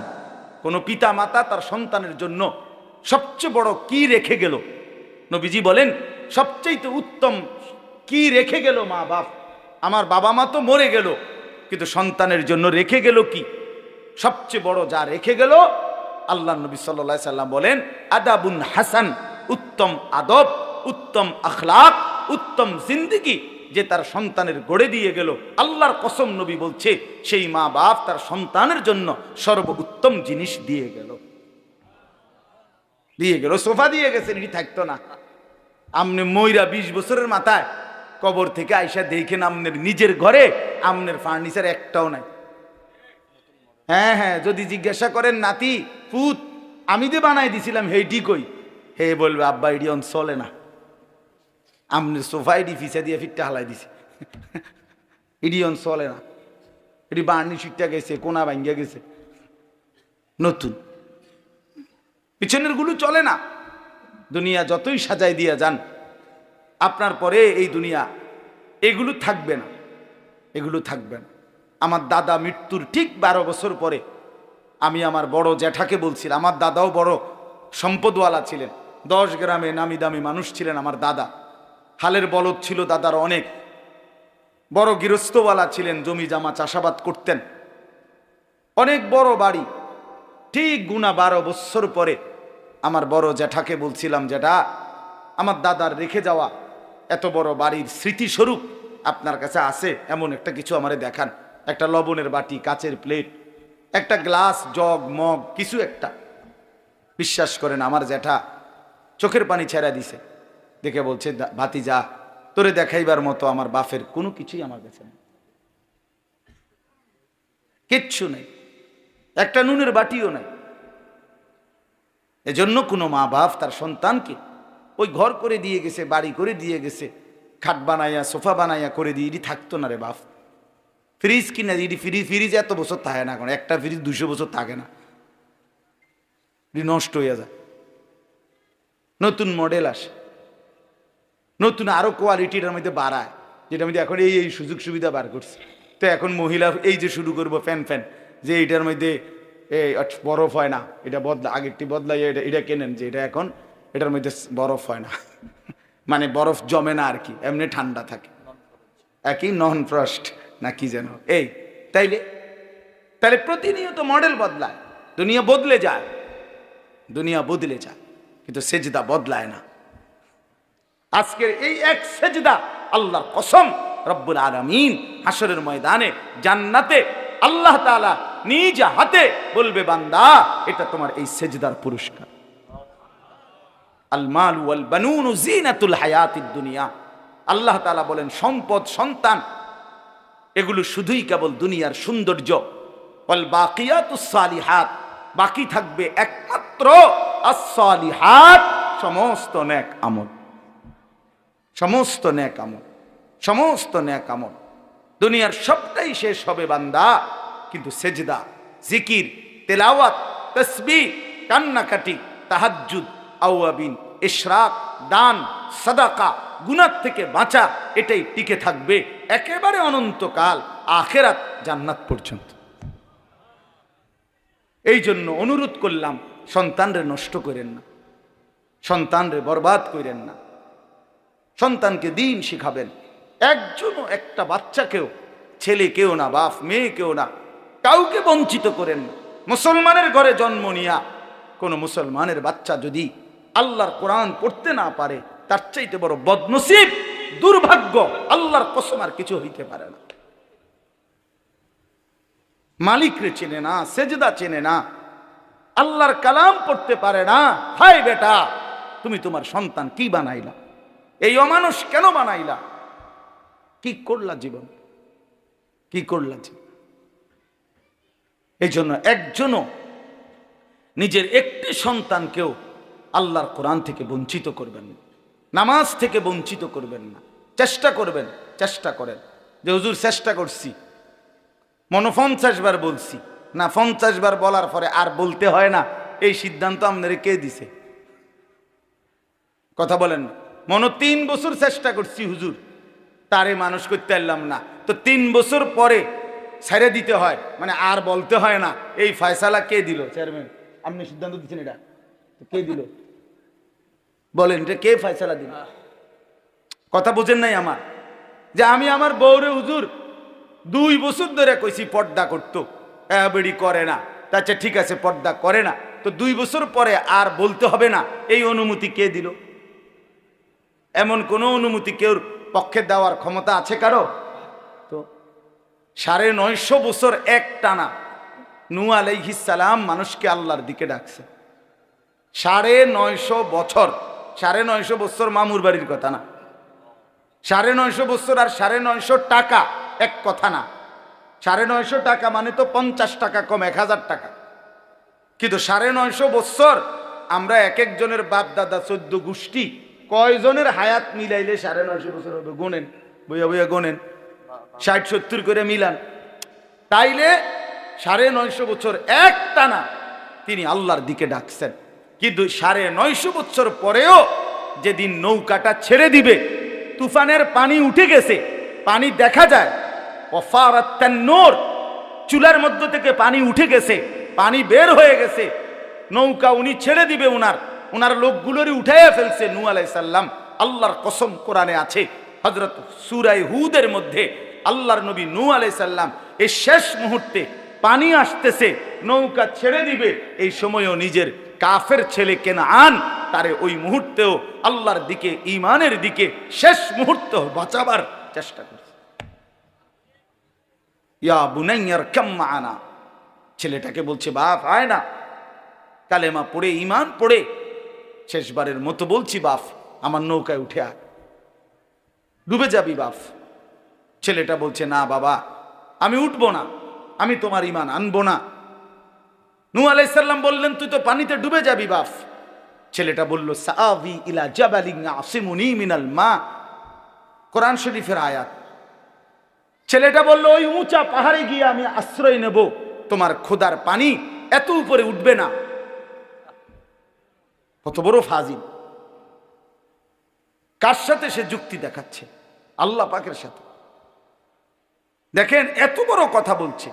Speaker 1: কোন পিতা মাতা তার সন্তানের জন্য সবচেয়ে বড় কি রেখে গেল, নবীজি বলেন সবচেয়ে উত্তম কি রেখে গেল মা বাপ? আমার বাবা মা তো মরে গেল, কিন্তু সন্তানের জন্য রেখে গেল কি? সবচেয়ে বড় যা রেখে গেল, আল্লাহ নবী সাল্লাল্লাহু আলাইহি সাল্লাম বলেন আদাবুন হাসান, উত্তম আদব, উত্তম আখলাক, উত্তম জিন্দেগি যে তার সন্তানের গড়ে দিয়ে গেল। আল্লাহর কসম নবী বলছে সেই মা বাপ তার সন্তানের জন্য সর্বোত্তম জিনিস দিয়ে গেল। সোফা দিয়ে গেছে, এটি থাকতো না। আমনে মইরা 20 বছরের মাথায় কবর থেকে আইসা দেখেন আমনের নিজের ঘরে আমনের ফার্নিচার একটাও নাই। হ্যাঁ হ্যাঁ, যদি জিজ্ঞাসা করেন নাতি পুত আমি যে বানাই দিছিলাম হেইটি কই, হে বলবে আব্বা এটি অন চলে না, আমনের সোফা এটি ফিসা দিয়ে ফিটটা হালাই দিছে, এটি অন চলে না, এটি বার্নি শিটটা গেছে, কোনা ভাঙ্গিয়া গেছে, নতুন পিছনের গুলো চলে না। দুনিয়া যতই সাজাই দিয়া যান, আপনার পরে এই দুনিয়া এগুলো থাকবে না, এগুলো থাকবে না। আমার দাদা মৃত্যুর ঠিক 12 বছর পরে আমি আমার বড় জ্যাঠাকে বলছিলাম, আমার দাদাও বড় সম্পদওয়ালা ছিলেন, 10 গ্রামে নামি দামি মানুষ ছিলেন আমার দাদা, হালের বলদ ছিল দাদার অনেক, বড় গৃহস্থওয়ালা ছিলেন, জমি জামা চাষাবাদ করতেন, অনেক বড় বাড়ি। ঠিক গুনা 12 বছর পরে আমার বড় জ্যাঠাকে বলছিলাম, জ্যাঠা আমার দাদার রেখে যাওয়া এত বড় বাড়ির স্মৃতিস্বরূপ আপনার কাছে আছে এমন একটা কিছু আমারে দেখান, একটা লবণের বাটি, কাচের প্লেট, একটা গ্লাস, জগ, মগ, কিছু একটা। বিশ্বাস করেন আমার জ্যাঠা চোখের পানি ছেড়া দিছে, দেখে বলছে ভাতিজা তোরে দেখাইবার মতো আমার বাপের কোনো কিছুই আমার কাছে নেই, কিচ্ছু নেই, একটা নুনের বাটিও নাই। এজন্য কোনো মা বাপ তার সন্তানকে ওই ঘর করে দিয়ে গেছে, বাড়ি করে দিয়ে গেছে, খাট বানাইয়া সোফা বানাইয়া করে দিয়ে এটি থাকতো না রে বাপ। ফ্রিজ কিনা এটি ফ্রিজ এত বছর থাকে না, এখন একটা ফ্রিজ 200 বছর থাকে না, এটি নষ্ট হয়ে যায়। নতুন মডেল আসে, নতুন আরো কোয়ালিটির মধ্যে বাড়ায়, যেটা মধ্যে এখন এই সুযোগ সুবিধা বার করছে। তো এখন মহিলা এই যে শুরু করবো ফ্যান যে এইটার মধ্যে বরফ হয় না, এটা আগেরটি বদলাই, এটা কেনেন যে এটা এখন এটার মধ্যে বরফ হয় না, মানে বরফ জমে না আর কি, এমনি ঠান্ডা থাকে, একই নন ফ্রস্ট না কি যেন এই। তাইলে প্রতিনিয়ত মডেল বদলায়, দুনিয়া বদলে যায়, দুনিয়া বদলে যায়, কিন্তু সেজদা বদলায় না। আজকের এই এক সেজদা আল্লাহর কসম রব্বুল আলামিন হাসরের ময়দানে জান্নাতে আল্লাহ তাআলা নিজ হাতে বলবে, বান্দা এটা তোমার এই সেজদার পুরস্কার। আল মাল ওয়াল বানুন জিনাতুল হায়াতিদ দুনিয়া। আল্লাহ তাআলা বলেন সম্পদ, সন্তান এগুলো শুধুই কেবল দুনিয়ার সৌন্দর্য। ওয়াল বাকিয়াতুস সালিহাত, বাকি থাকবে একমাত্র আস-সালিহাত, সমস্ত নেক আমল, সমস্ত নেক আমল, সমস্ত নেক আমল। দুনিয়ার সবটাই শেষ হবে বান্দা, কিন্তু সেজদা, জিকির, তেলাওয়াত, তাসবিহ, কান্নাকাটি, তাহাজ্জুদ, আওয়াবিন, ইশরাক, দান, সাদাকা, গুনাহ থেকে বাঁচা, এটাই টিকে থাকবে একেবারে অনন্তকাল, আখিরাত জান্নাত পর্যন্ত। এই জন্য অনুরোধ করলাম, সন্তানরে নষ্ট করেন না, সন্তানরে বরবাদ করেন না, সন্তানকে দিন শিখাবেন। একজনও একটা বাচ্চাকেও, ছেলে কেউ না, বাপ মেয়ে কেউ না, কাউকে বঞ্চিত করেন না। মুসলমানের ঘরে জন্ম নিয়া কোন মুসলমানের বাচ্চা যদি আল্লাহর কোরআন পড়তে না পারে, তার চাইতে বড় বদনসিব, দুর্ভাগ্য আল্লাহর কসম আর কিছু হইতে পারে না। মালিকরে চেনে না, সেজদা চেনে না, আল্লাহর কালাম পড়তে পারে না, হায় বেটা তুমি তোমার সন্তান কি বানাইলা, এই অমানুষ কেন বানাইলা, কি করলা জীবন, কি করলা জীবন। এই জন্য একজনও নিজের একটি সন্তানকেও আল্লাহর কোরআন থেকে বঞ্চিত করবেন না, নামাজ থেকে বঞ্চিত করবেন না। চেষ্টা করবেন, চেষ্টা করেন যে হুজুর চেষ্টা করছি, 50 বার বলছি না, 50 বার বলার পরে আর বলতে হয় না, এই সিদ্ধান্ত আপনারে কে দিছে? কথা বলেন না। 3 বছর চেষ্টা করছি হুজুর, তারে মানুষ করতে পারলাম না, তো 3 বছর পরে ছেড়ে দিতে হয়, মানে আর বলতে হয় না, এই ফয়সালা কে দিল? চেয়ারম্যান আপনি সিদ্ধান্ত দিচ্ছেন, এটা কে দিল বলেন, এটা কে ফয়সালা দিল? কথা বোঝেন নাই আমার? যে আমি আমার বউরে হুজুর 2 বছর ধরে কইছি পর্দা করতো, বেড়ি করে না, আচ্ছা ঠিক আছে পর্দা করে না, তো 2 বছর পরে আর বলতে হবে না, এই অনুমতি কে দিল? এমন কোন অনুমতি কেউ পক্ষে দেওয়ার ক্ষমতা আছে কারো? তো 950 বছর এক টানা নূহ আলাইহিস সালাম মানুষকে আল্লাহর দিকে ডাকছে। 950 বছর, 950 বছর মামুর বাড়ির কথা না। 950 বছর আর 950 টাকা এক কথা না। 950 টাকা মানে তো 50 টাকা কম, 1000 টাকা। কিন্তু 950 বছর আমরা এক একজনের বাপ দাদা 14 গোষ্ঠী কয়জনের হায়াত মিলাইলে 950 বছর হবে? গোনেন, বইয়া বইয়া গোনেন, 60-70 করে মিলান, তাইলে 950 বছর এক টানা তিনি আল্লাহর দিকে ডাকছেন। কিন্তু 950 বছর পরেও যেদিন নৌকাটা ছেড়ে দিবে, তুফানের পানি উঠে গেছে, পানি দেখা যায়, ওয়াফারাত-তান্নুর, চুলার মধ্য থেকে পানি উঠে গেছে, পানি বের হয়ে গেছে, নৌকা উনি ছেড়ে দিবে, উনার লোকগুলোরই উঠাইয়া ফেলছে নূহ আলাইহিস সালাম। আল্লাহর কসম কোরআনে আছে, হযরত সূরা হুদের মধ্যে আল্লাহর নবী নূহ আলাইহিস সালাম এই শেষ মুহূর্তে পানি আসতেছে, নৌকা ছেড়ে দিবে, এই সময়ও নিজের কাফের ছেলে কেনান তারে ওই মুহূর্তেও আল্লাহর দিকে, ঈমানের দিকে শেষ মুহূর্ত বাঁচাবার চেষ্টা করছে। ইয়া বুনাইয়া রকাম মা'ানা, ছেলেটাকে বলছে বাপ আয় না, কালেমা পড়ে ঈমান পড়ে শেষবারের মতো বলছি বাপ আমার নৌকায় উঠে আয়, ডুবে যাবি বাপ। ছেলেটা বলছে না বাবা আমি উঠবো না, আমি তোমার ঈমান আনবো না। নূহ আলাইহিস সালাম বললেন তুই তো পানিতে ডুবে যাবি বাপ। ছেলেটা বলল সাআবি ইলা জাবালিন ইয়াসিমুনি মিনাল মা, কোরআন শরীফের আয়াত। ছেলেটা বলল ওই উঁচা পাহাড়ে গিয়ে আমি আশ্রয় নেব, তোমার খোদার পানি এত উপরে উঠবে না। কত বড় ফাজিল! কার সাথে সে যুক্তি দেখাচ্ছে? আল্লাহ পাকের সাথে। দেখেন এত বড় কথা বলছে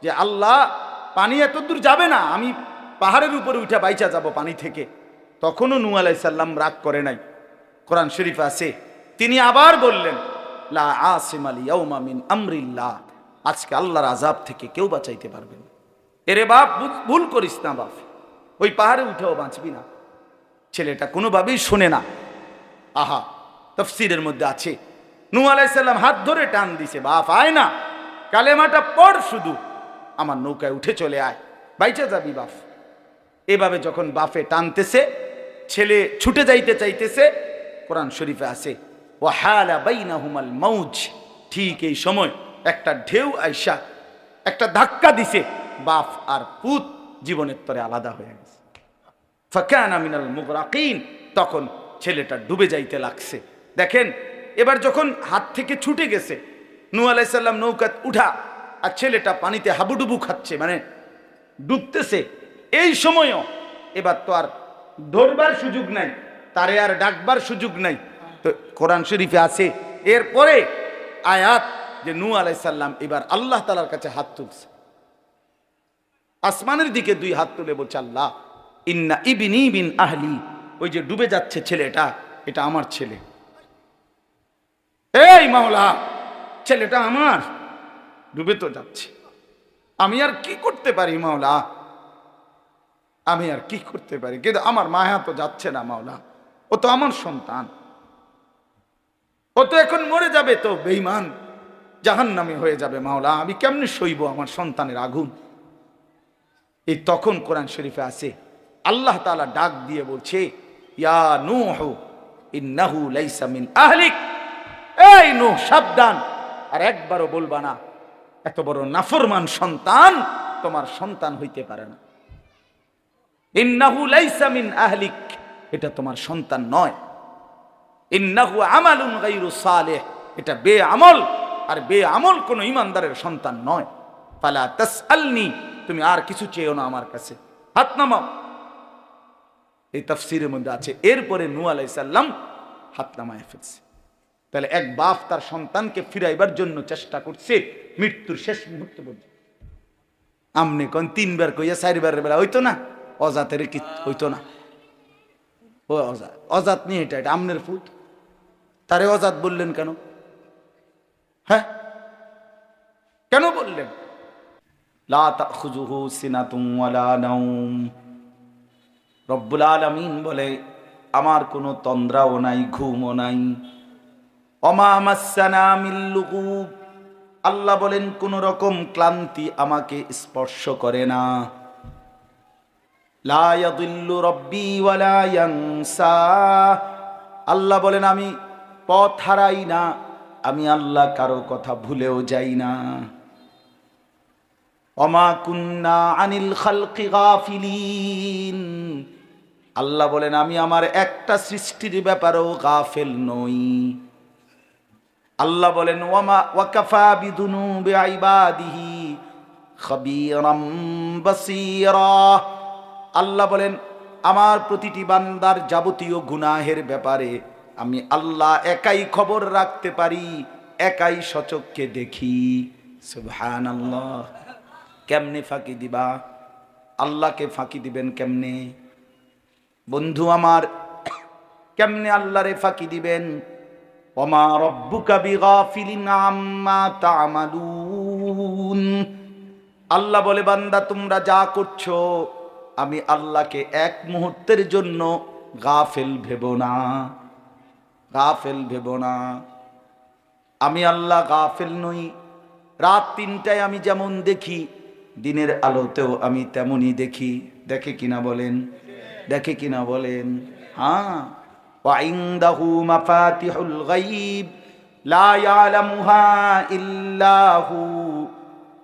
Speaker 1: যে আল্লাহ পানি এত দূর যাবে না, আমি পাহাড়ের উপরে উঠে বাইচা যাব পানি থেকে। তখনও নূহ আলাইহিস সালাম রাগ করে নাই। কোরআন শরীফে আছে, তিনি আবার বললেন লা আসিমাল ইয়াউমা মিন আমরিল্লাহ, আজকে আল্লাহর আযাব থেকে কেউ বাঁচাইতে পারবে না। এরে বাপ ভুল করিস না বাপ, ওই পাহাড়ে উঠেও বাঁচবি না। ছেলেটা কোনোভাবেই শোনে না। আহা, তাফসীরের মধ্যে আছে নূহ আলাইহিস সালাম হাত ধরে টান দিছে, বাপ আয় না, কালেমাটা পড়, শুধু আমার নৌকায় উঠে চলে আয়, বাইচা যাবি বাপ। এভাবে যখন বাপে টানতেছে, ছেলে ছুটে যাইতে চাইতেছে, কোরআন শরীফে আছে ওয়াহালা বাইনাহুমাল মাউজ, ঠিক এই সময় একটা ঢেউ আইসা একটা ধাক্কা দিছে, বাপ আর পুত জীবনের তরে আলাদা হয়ে গেছে। ফাকানা মিনাল মুগরাকিন, তখন ছেলেটা ডুবে যাইতে লাগছে। দেখেন এবার যখন হাত থেকে ছুটে গেছে, নূহ আলাইহিস সালাম নৌকা উঠা, আর ছেলেটা পানিতে হাবুডুবু খাচ্ছে, মানে ডুবতেছে। এই সময়ও এবার তো আর ধরবার সুযোগ নাই, তারে আর ডাকবার সুযোগ নাই। তো কোরআন শরীফে আছে এরপরে আয়াত যে নূহ আলাইহিস সালাম এবার আল্লাহ তাআলার কাছে হাত তুলছে, আসমানের দিকে 2 হাত তুলে বলছে আল্লাহ ইন্না ইবনি বিন আহলি, ওই যে ডুবে যাচ্ছে ছেলেটা, এটা আমার ছেলে। এই মাওলা, ছেলেটা আমার, ডুবে তো যাচ্ছে, আমি আর কি করতে পারি মাওলা, আমি আর কি করতে পারি? কিন্তু আমার মায়া তো যাচ্ছে না মাওলা, ও তো আমার সন্তান, ও তো এখন মরে যাবে, তো বেঈমান জাহান্নামী হয়ে যাবে মাওলা, আমি কেমনে সইব আমার সন্তানের আগুন? এই তখন কোরআন শরীফে আছে আল্লাহ তাআলা ডাক দিয়ে বলছে ইয়া নূহ ইন্নাহু লাইসা মিন আহলিক, এই নূহ সাবধান, আর একবারও বলবা না এত বড় নাফরমান সন্তান তোমার সন্তান হইতে পারে না। ইন্নাহু লাইসা মিন আহলিক, এটা তোমার সন্তান নয়। ইন্নাহু আমালুন গায়রু সালিহ, এটা বেআমল, আর বেআমল কোন ঈমানদারের সন্তান নয়। ফালা তাসআলনি, তুমি আর কিছু চেয়েও না আমার কাছে, হাত নামাও। এই তাফসীরের মধ্যে আছে এরপরে নূহ আলাইহিস সালাম হাত নামায় ফেলছে। তাহলে এক বাপ তার সন্তানকে ফিরাইবার জন্য চেষ্টা করছে মৃত্যুর শেষ মুহূর্তে পর্যন্ত। আমনে কোন 3 বার কইয়া 4 বারের বেলা হইতো না, অজাতের কি হইতো না, ও অজাত নিয়ে এটা আমনের ফুট, তারে অজাত বললেন কেন? হ্যাঁ, কেন বললেন? লা তাখুযুহু সিনাতুন ওয়ালা নাওম। রব্বুল আলামিন বলে আমার কোনো তন্দ্রাও নাই, ঘুমও নাই। ওমা মাসসানা মিন লুগুব, আল্লাহ বলেন কোন রকম ক্লান্তি আমাকে স্পর্শ করে না। লা ইয়াদিল্লু রব্বি ওয়ালা ইয়ানসা, আল্লাহ বলেন আমি পথ হারাই না, আমি আল্লাহ কারো কথা ভুলেও যাই না। ওমা কুন্না আনিল খালকি গাফিলিন, আল্লাহ বলেন আমি আমার একটা সৃষ্টির ব্যাপারেও গাফেল নই। আল্লাহ বলেন ওয়ামা ওয়াকাফা বিদুনুবি ইবাদিহি খাবীরাম বাসীরা, আল্লাহ বলেন আমার প্রতিটি বান্দার যাবতীয় গুনাহের ব্যাপারে আমি আল্লাহ একাই খবর রাখতে পারি, একাই সচক্ষে দেখি। সুবহানাল্লাহ। কেমনে ফাঁকি দিবা? আল্লাহকে ফাঁকি দিবেন কেমনে? বন্ধু আমার, কেমনে আল্লাহরে ফাঁকি দিবেন? ওমা রব্বুকা বিগাফিলিন আম্মা তা'মালুন, আল্লাহ বলে বান্দা তোমরা যা করছো আমি আল্লাহকে এক মুহূর্তের জন্য গাফেল ভেবো না, গাফেল ভেবো না। আমি আল্লাহ গাফেল নই। রাত ৩টায় আমি যেমন দেখি দিনের আলোতেও আমি তেমনই দেখি। দেখে কিনা বলেন? দেখে কিনা বলেন? হ্যাঁ। وعنده مفاتيح الغيب لا يعلمها إلا هو,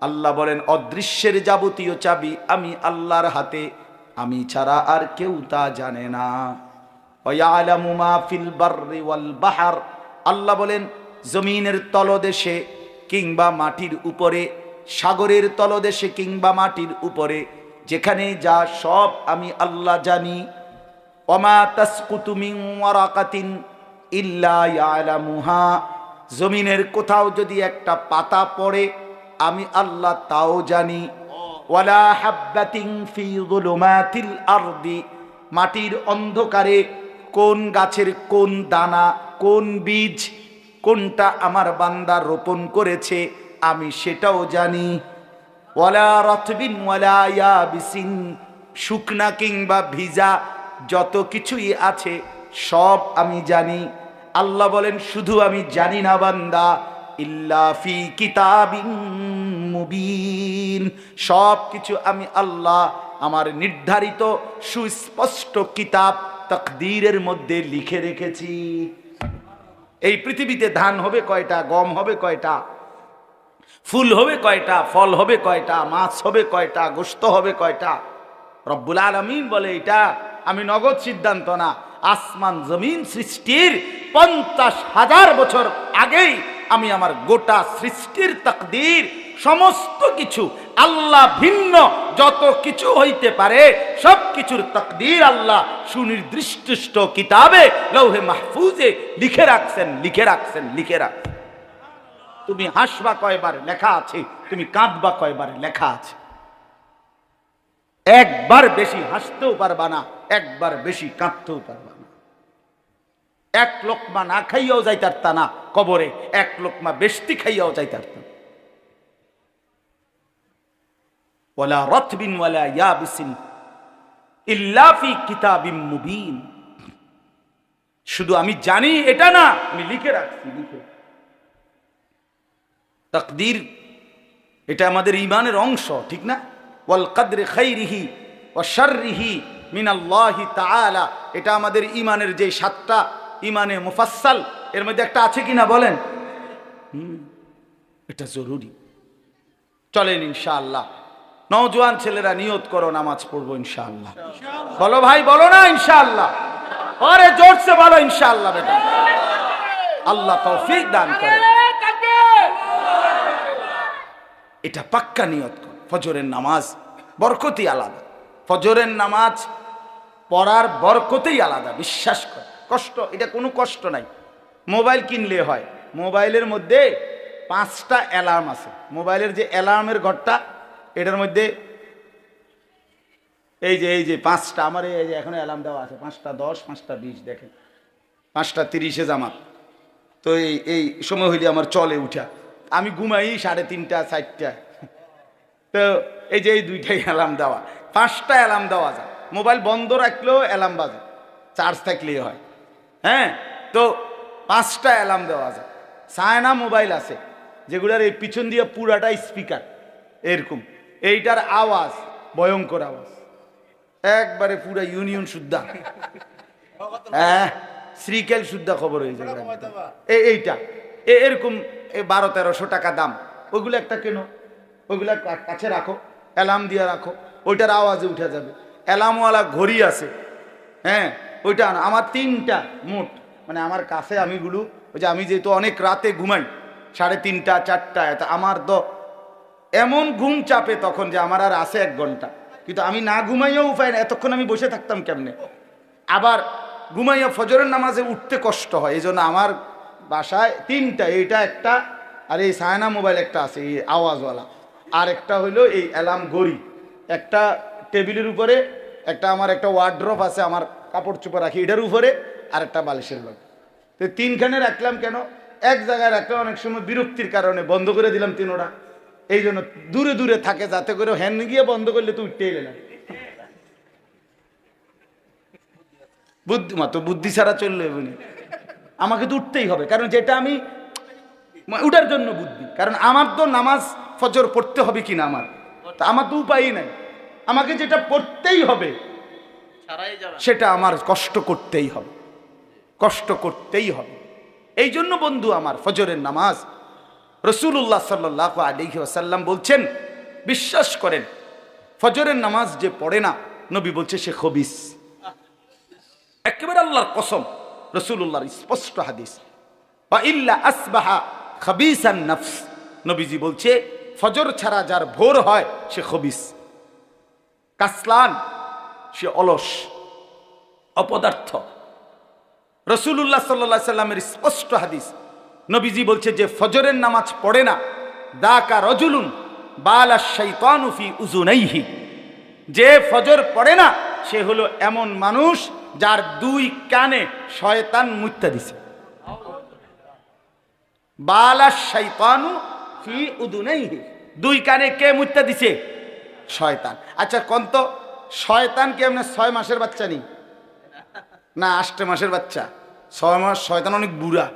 Speaker 1: আল্লাহ বলেন অদৃশ্যের যাবতীয় চাবি আমি আল্লাহর হাতে, আমি ছাড়া আর কেউ তা জানে না। ويعلم ما في البر والبحر, আল্লাহ বলেন জমিনের তলদেশে কিংবা মাটির উপরে, সাগরের তলদেশে কিংবা মাটির উপরে যেখানে যা সব আমি আল্লাহ জানি। ওমা তাসকুতু মিন ওয়ারাকাতিন ইল্লা ইয়ালামুহা, জমিনের কোথাও যদি একটা পাতা পড়ে আমি আল্লাহ তাও জানি। ওয়ালা হাববাতিন ফি যুলুমাতিল আরদি, মাটির অন্ধকারে কোন গাছের কোন দানা কোন বীজ কোনটা আমার বান্দা রোপণ করেছে আমি সেটাও জানি। ওয়ালা রাতবিন ওয়ালা ইয়াবিসিন, শুকনা কিংবা ভিজা যত কিছুই আছে সব আমি জানি। আল্লাহ বলেন শুধু আমি জানি না বান্দা, ইল্লা ফি কিতাবিন মুবিন, সব কিছু আমি আল্লাহ আমার নির্ধারিত সুস্পষ্ট কিতাব তাকদীরের মধ্যে লিখে রেখেছি। এই পৃথিবীতে ধান হবে কয়টা, গম হবে কয়টা, ফুল হবে কয়টা, ফল হবে কয়টা, মাছ হবে কয়টা, গোশত হবে কয়টা, রব্বুল আলামিন বলে এটা আমি নগদ সিদ্ধান্ত না, আসমান জমিন সৃষ্টির 50,000 বছর আগেই আমি আমার গোটা সৃষ্টির তাকদীর সমস্ত কিছু আল্লাহ ভিন্ন যত কিছু হইতে পারে সব কিছুর তাকদীর আল্লাহ সুনির্দিষ্ট কিতাবে লৌহে মাহফুজে লিখে রাখছেন, লিখে রাখছেন, লিখে রাখছেন। তুমি হাসবা কয়বার লেখা আছে, তুমি কাঁদবা কয়বার লেখা আছে। একবার বেশি হাসতেও পারবা না, একবার বেশি কাঁদতেও পারবা না। এক লোকমা না খাইয়াও যাইতারতা না কবরে, এক লোকমা বেশতি খাইয়াও যাইতারতা। ওয়ালা রাতবিন ওয়ালা ইয়াবিসিন ইল্লা ফি কিতাবিম মুবিন, শুধু আমি জানি এটা না, আমি লিখে রাখছি, লিখে। তাকদীর এটা আমাদের ঈমানের অংশ, ঠিক না? ওয়াল কদরি খাইরিহি ওয়া শাররিহি মিনাল্লাহি তাআলা, এটা আমাদের ঈমানের যে 7টা ঈমানে মুফাসসাল এর মধ্যে একটা আছে কিনা বলেন? এটা জরুরি। চলেন ইনশাআল্লাহ নওজোয়ান ছেলেরা নিয়ত করো নামাজ পড়বো ইনশাআল্লাহ। বলো ভাই, বলো না ইনশাআল্লাহ। আরে জোরসে বলো ইনশাআল্লাহ বেটা। আল্লাহ তৌফিক দান করে। এটা পাক্কা নিয়ত কর। ফজরের নামাজ বরকতই আলাদা, ফজরের নামাজ পড়ার বরকতই আলাদা, বিশ্বাস কর। কষ্ট, এটা কোনো কষ্ট নাই। মোবাইল কিনলে হয়, মোবাইলের মধ্যে 5টা অ্যালার্ম আছে। মোবাইলের যে অ্যালার্মের ঘরটা এটার মধ্যে এই যে 5টা, আমার এই যে এখন অ্যালার্ম দেওয়া আছে 5টা 10, 5টা 20, দেখেন 5টা 30-এ জামাত, তো এই সময় হইলে আমার চলে উঠা, আমি ঘুমাই 3:30 4টা। তো এই যে এই 2টাই অ্যালার্ম দেওয়া, 5টা অ্যালার্ম দেওয়া যায়, মোবাইল বন্ধ রাখলেও অ্যালার্ম বাজে, চার্জ থাকলেই হয়। হ্যাঁ, তো 5টা অ্যালার্ম দেওয়া যায়। চায়না মোবাইল আছে যেগুলার এই পিছন দিয়ে পুরাটা স্পিকার এরকম, এইটার আওয়াজ ভয়ঙ্কর আওয়াজ, একবারে পুরা ইউনিয়ন শুদ্ধা, হ্যাঁ শ্রীকেল শুদ্ধা খবর হয়ে যাবে। এইটা এরকম 1200-1300 টাকা দাম, ওইগুলো একটা কেন, ওইগুলা কাছে রাখো, অ্যালার্ম দিয়ে রাখো, ওইটার আওয়াজে উঠে যাবে। অ্যালার্মওয়ালা ঘড়ি আছে, হ্যাঁ ওইটা না। আমার 3টা মোট, মানে আমার কাছে আমিগুলো, ওই যে আমি যেহেতু অনেক রাতে ঘুমাই 3:30 4টায়, তা আমার তো এমন ঘুম চাপে তখন যে আমার আর আছে 1 ঘন্টা, কিন্তু আমি না ঘুমাইও উপায় না, এতক্ষণ আমি বসে থাকতাম কেমনে। আবার ঘুমাইয়া ফজরের নামাজে উঠতে কষ্ট হয়, এই জন্য আমার বাসায় 3টা, এইটা একটা, আর এই সায়না মোবাইল একটা আছে এই আওয়াজওয়ালা, আর একটা হইলো এই অ্যালার্ম ঘড়ি, একটা টেবিলের উপরে, একটা আমার একটা ওয়ার্ড্রপ আছে আমার কাপড় চোপড় রাখি এটার উপরে, আর একটা বালিশের লোক। তো 3খানে রাখলাম কেন, এক জায়গায় রাখলে অনেক সময় বিরক্তির কারণে বন্ধ করে দিলাম 3টা, এই জন্য দূরে দূরে থাকে, যাতে করে হ্যান্ড গিয়ে বন্ধ করলে তো উঠতেই এলাম। বুদ্ধি ছাড়া চললে আমাকে তো উঠতেই হবে, কারণ যেটা আমি উঠার জন্য বুদ্ধি, কারণ আমার তো নামাজ ফজর পড়তে হবে কিনা আমার তো উপায়ই নাই, আমাকে যেটা পড়তেই হবে সেটা আমার কষ্ট করতেই হবে, কষ্ট করতেই হবে। এই জন্য বন্ধু আমার ফজরের নামাজ রাসূলুল্লাহ সাল্লাল্লাহু আলাইহি ওয়াসাল্লাম বলছেন, বিশ্বাস করেন ফজরের নামাজ যে পড়ে না, নবী বলছে সে খবিস। একেবারে আল্লাহর কসম, রাসূলুল্লাহর স্পষ্ট হাদিস, ওয়া ইল্লা আসবাহা খাবিসান নফস, নবীজি বলছে ফজর ছাড়া যার ভোর হয় সে খবিস, কাসলান, সে অলস, অপদার্থ। রাসূলুল্লাহ সাল্লাল্লাহু আলাইহি সাল্লামের স্পষ্ট হাদিস, নবীজি বলছে যে ফজরের নামাজ পড়ে না, দাকা রাজুলুন বালাশ শাইতানু ফি উযুনাইহি, যে ফজর পড়ে না সে হলো এমন মানুষ যার 2 কানে শয়তান মুত্তা দিছে। বালাশ শাইতানু ফি উযুনাইহি, 2 কানে কে মুত্তা দিছে? শয়তান। আচ্ছা কোন তো শয়তান কি এমনি 6 মাসের বাচ্চা নেই না 8 মাসের বাচ্চা? 6 মাস শয়তান অনেক বুড়া,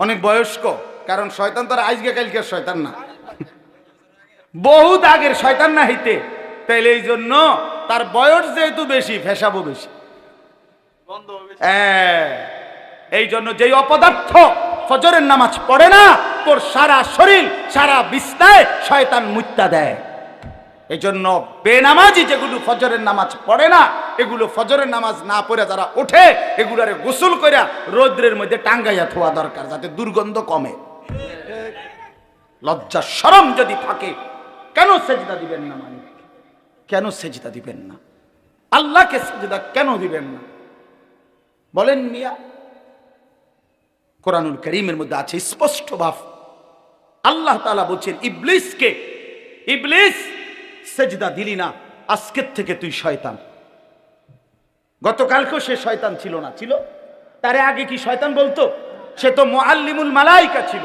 Speaker 1: অনেক বয়স্ক, কারণ শয়তান তো আর আজকে কালকের শয়তান না, বহুত আগের শয়তান না হইতে, তাইলে এই জন্য তার বয়স যেহেতু বেশি, ফেসাবো বেশি। এই জন্য যেই অপদার্থ ফজরের নামাজ পড়ে না, তোর সারা শরীর সারা বিছনায় শয়তান মুত্তা দেয়। এই জন্য বেনামাজি যেগুলো ফজরের নামাজ পড়ে না, এগুলো ফজরের নামাজ না পড়ে যারা ওঠে, এগুলারে গোসল কইরা রৌদ্রের মধ্যে টাঙ্গাইয়া থোয়া দরকার, যাতে দুর্গন্ধ কমে। লজ্জা শরম যদি থাকে, কেন সেজদা দিবেন না? মানে কেন সেজদা দিবেন না? আল্লাহকে সেজদা কেন দিবেন না বলেন মিয়া? কোরআনুল কারীমের মধ্যে আছে স্পষ্ট ভাব, আল্লাহ তাআলা বলছেন ইবলিসকে, ইবলিস সেজদা দিলি না, আজকের থেকে তুই শয়তান। গতকালকেও সে শয়তান ছিল না? ছিল। তারে আগে কি শয়তান বলতো? সে তো মুআল্লিমুল মালাইকা ছিল,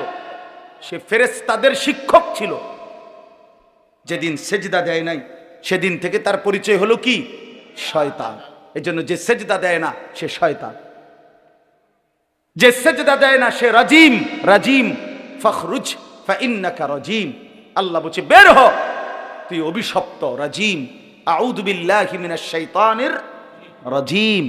Speaker 1: সে ফেরেশতাদের শিক্ষক ছিল। যেদিন সেজদা দেয় নাই, সেদিন থেকে তার পরিচয় হলো কি? শয়তান। এই জন্য যে সেজদা দেয় না সে শয়তান, যে সেজদা দেয় না সে রাজিম। রাজিম, ফখরুজ ফাইন্নাকা রাজিম। আল্লাহ বলছে বের হ, তুই অভিশপ্ত, রাজিম। আউযু বিল্লাহি মিনাশ শাইতানির রাজিম,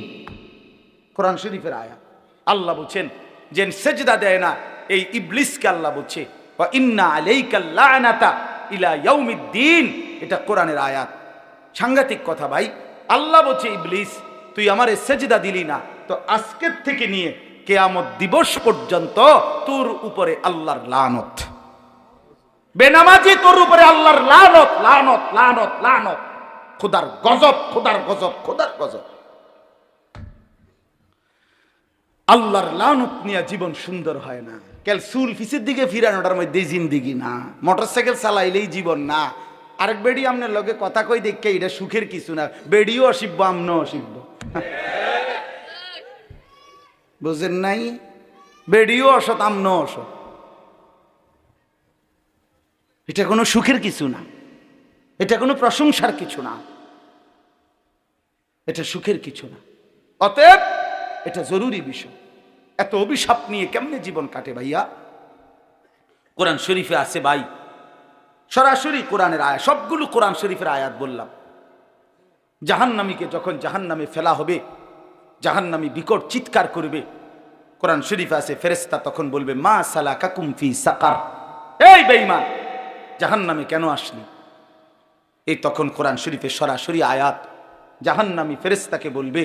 Speaker 1: কোরআন শরীফের আয়াত। আল্লাহ বলছেন যে সেজদা দেয় না এই ইবলিসকে আল্লাহ বলছে ওয়া ইন্না আলাইকাল লা'নাতা ইলা ইয়াউমিদ্দিন, এটা কোরআনের আয়াত। সাংঘাতিক কথা ভাই। আল্লাহ বলছে ইবলিস তুই আমারে সেজদা দিলি না, তো আজকের থেকে নিয়ে কিয়ামত দিবস পর্যন্ত তোর উপরে আল্লাহর লানত। বেনামাজি তোর উপরে আল্লাহর লানত, লানত, লানত, লানত। খোদার গজব, খোদার গজব, খোদার গজব। আল্লাহর লানত নিয়ে জীবন সুন্দর হয় না। কেল চুল ফিসের দিকে ফিরানোটার মধ্যে জিন্দিগি না, মোটরসাইকেল চালাইলেই জীবন না। আরেক বেডি আপনার লগে কথা কই দেখে এটা সুখের কিছু না, বেডিও অসিব্য, আমনও অসিব্য। বুঝেন নাই? বেডিও অসৎ, আমনও অসৎ। এটা কোনো সুখের কিছু না, এটা কোনো প্রশংসার কিছু না, এটা সুখের কিছু না। অতএব এটা জরুরি বিষয়। এত অভিশাপ নিয়ে কেমনে জীবন কাটে ভাইয়া? কোরআন শরীফে আছে ভাই, সরাসরি কোরআনের আয়াত, সবগুলো কোরআন শরীফের আয়াত বললাম। জাহান্নামীকে যখন জাহান্নামে ফেলা হবে, জাহান্নামী বিকট চিৎকার করবে। কোরআন শরীফে আছে ফেরেশতা তখন বলবে মা সালাকাকুম ফি সাকার, এই বেঈমান জাহান্নামে কেন আসলি? এই তখন কোরআন শরীফে সরাসরি আয়াত। জাহান্নামী ফেরেশতাকে বলবে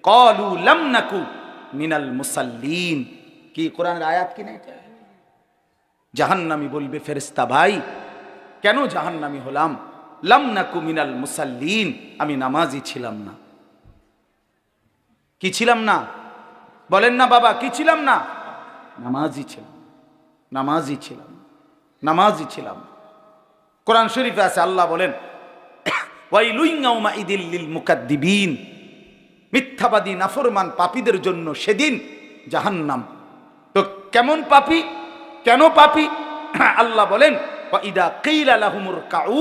Speaker 1: ক্বালু লাম নাকু মিনাল মুসাল্লিন। কি কোরআনের আয়াত কি না এটা? জাহান্নামী বলবে ফেরেশতা ভাই কেন জাহান্নামী হলাম? লাম নাকু মিনাল মুসাল্লিন, আমি নামাজি ছিলাম না। কি ছিলাম না? বলেন না বাবা, কি ছিলাম না? নামাজি ছিলাম, নামাজি ছিলাম, নামাজি ছিলাম। কোরআন শরীফে আছে আল্লাহ বলেন ওয়াইলুন ইয়াউমাইদিল লিল মুকাদ্দিবিন, মিথ্যাবাদী নাফরমান পাপীদের জন্য সেদিন জাহান্নাম। তো কেমন পাপী, কেন পাপী? আল্লাহ বলেন ওয়াইদা কিলা লাহুমুর কাউ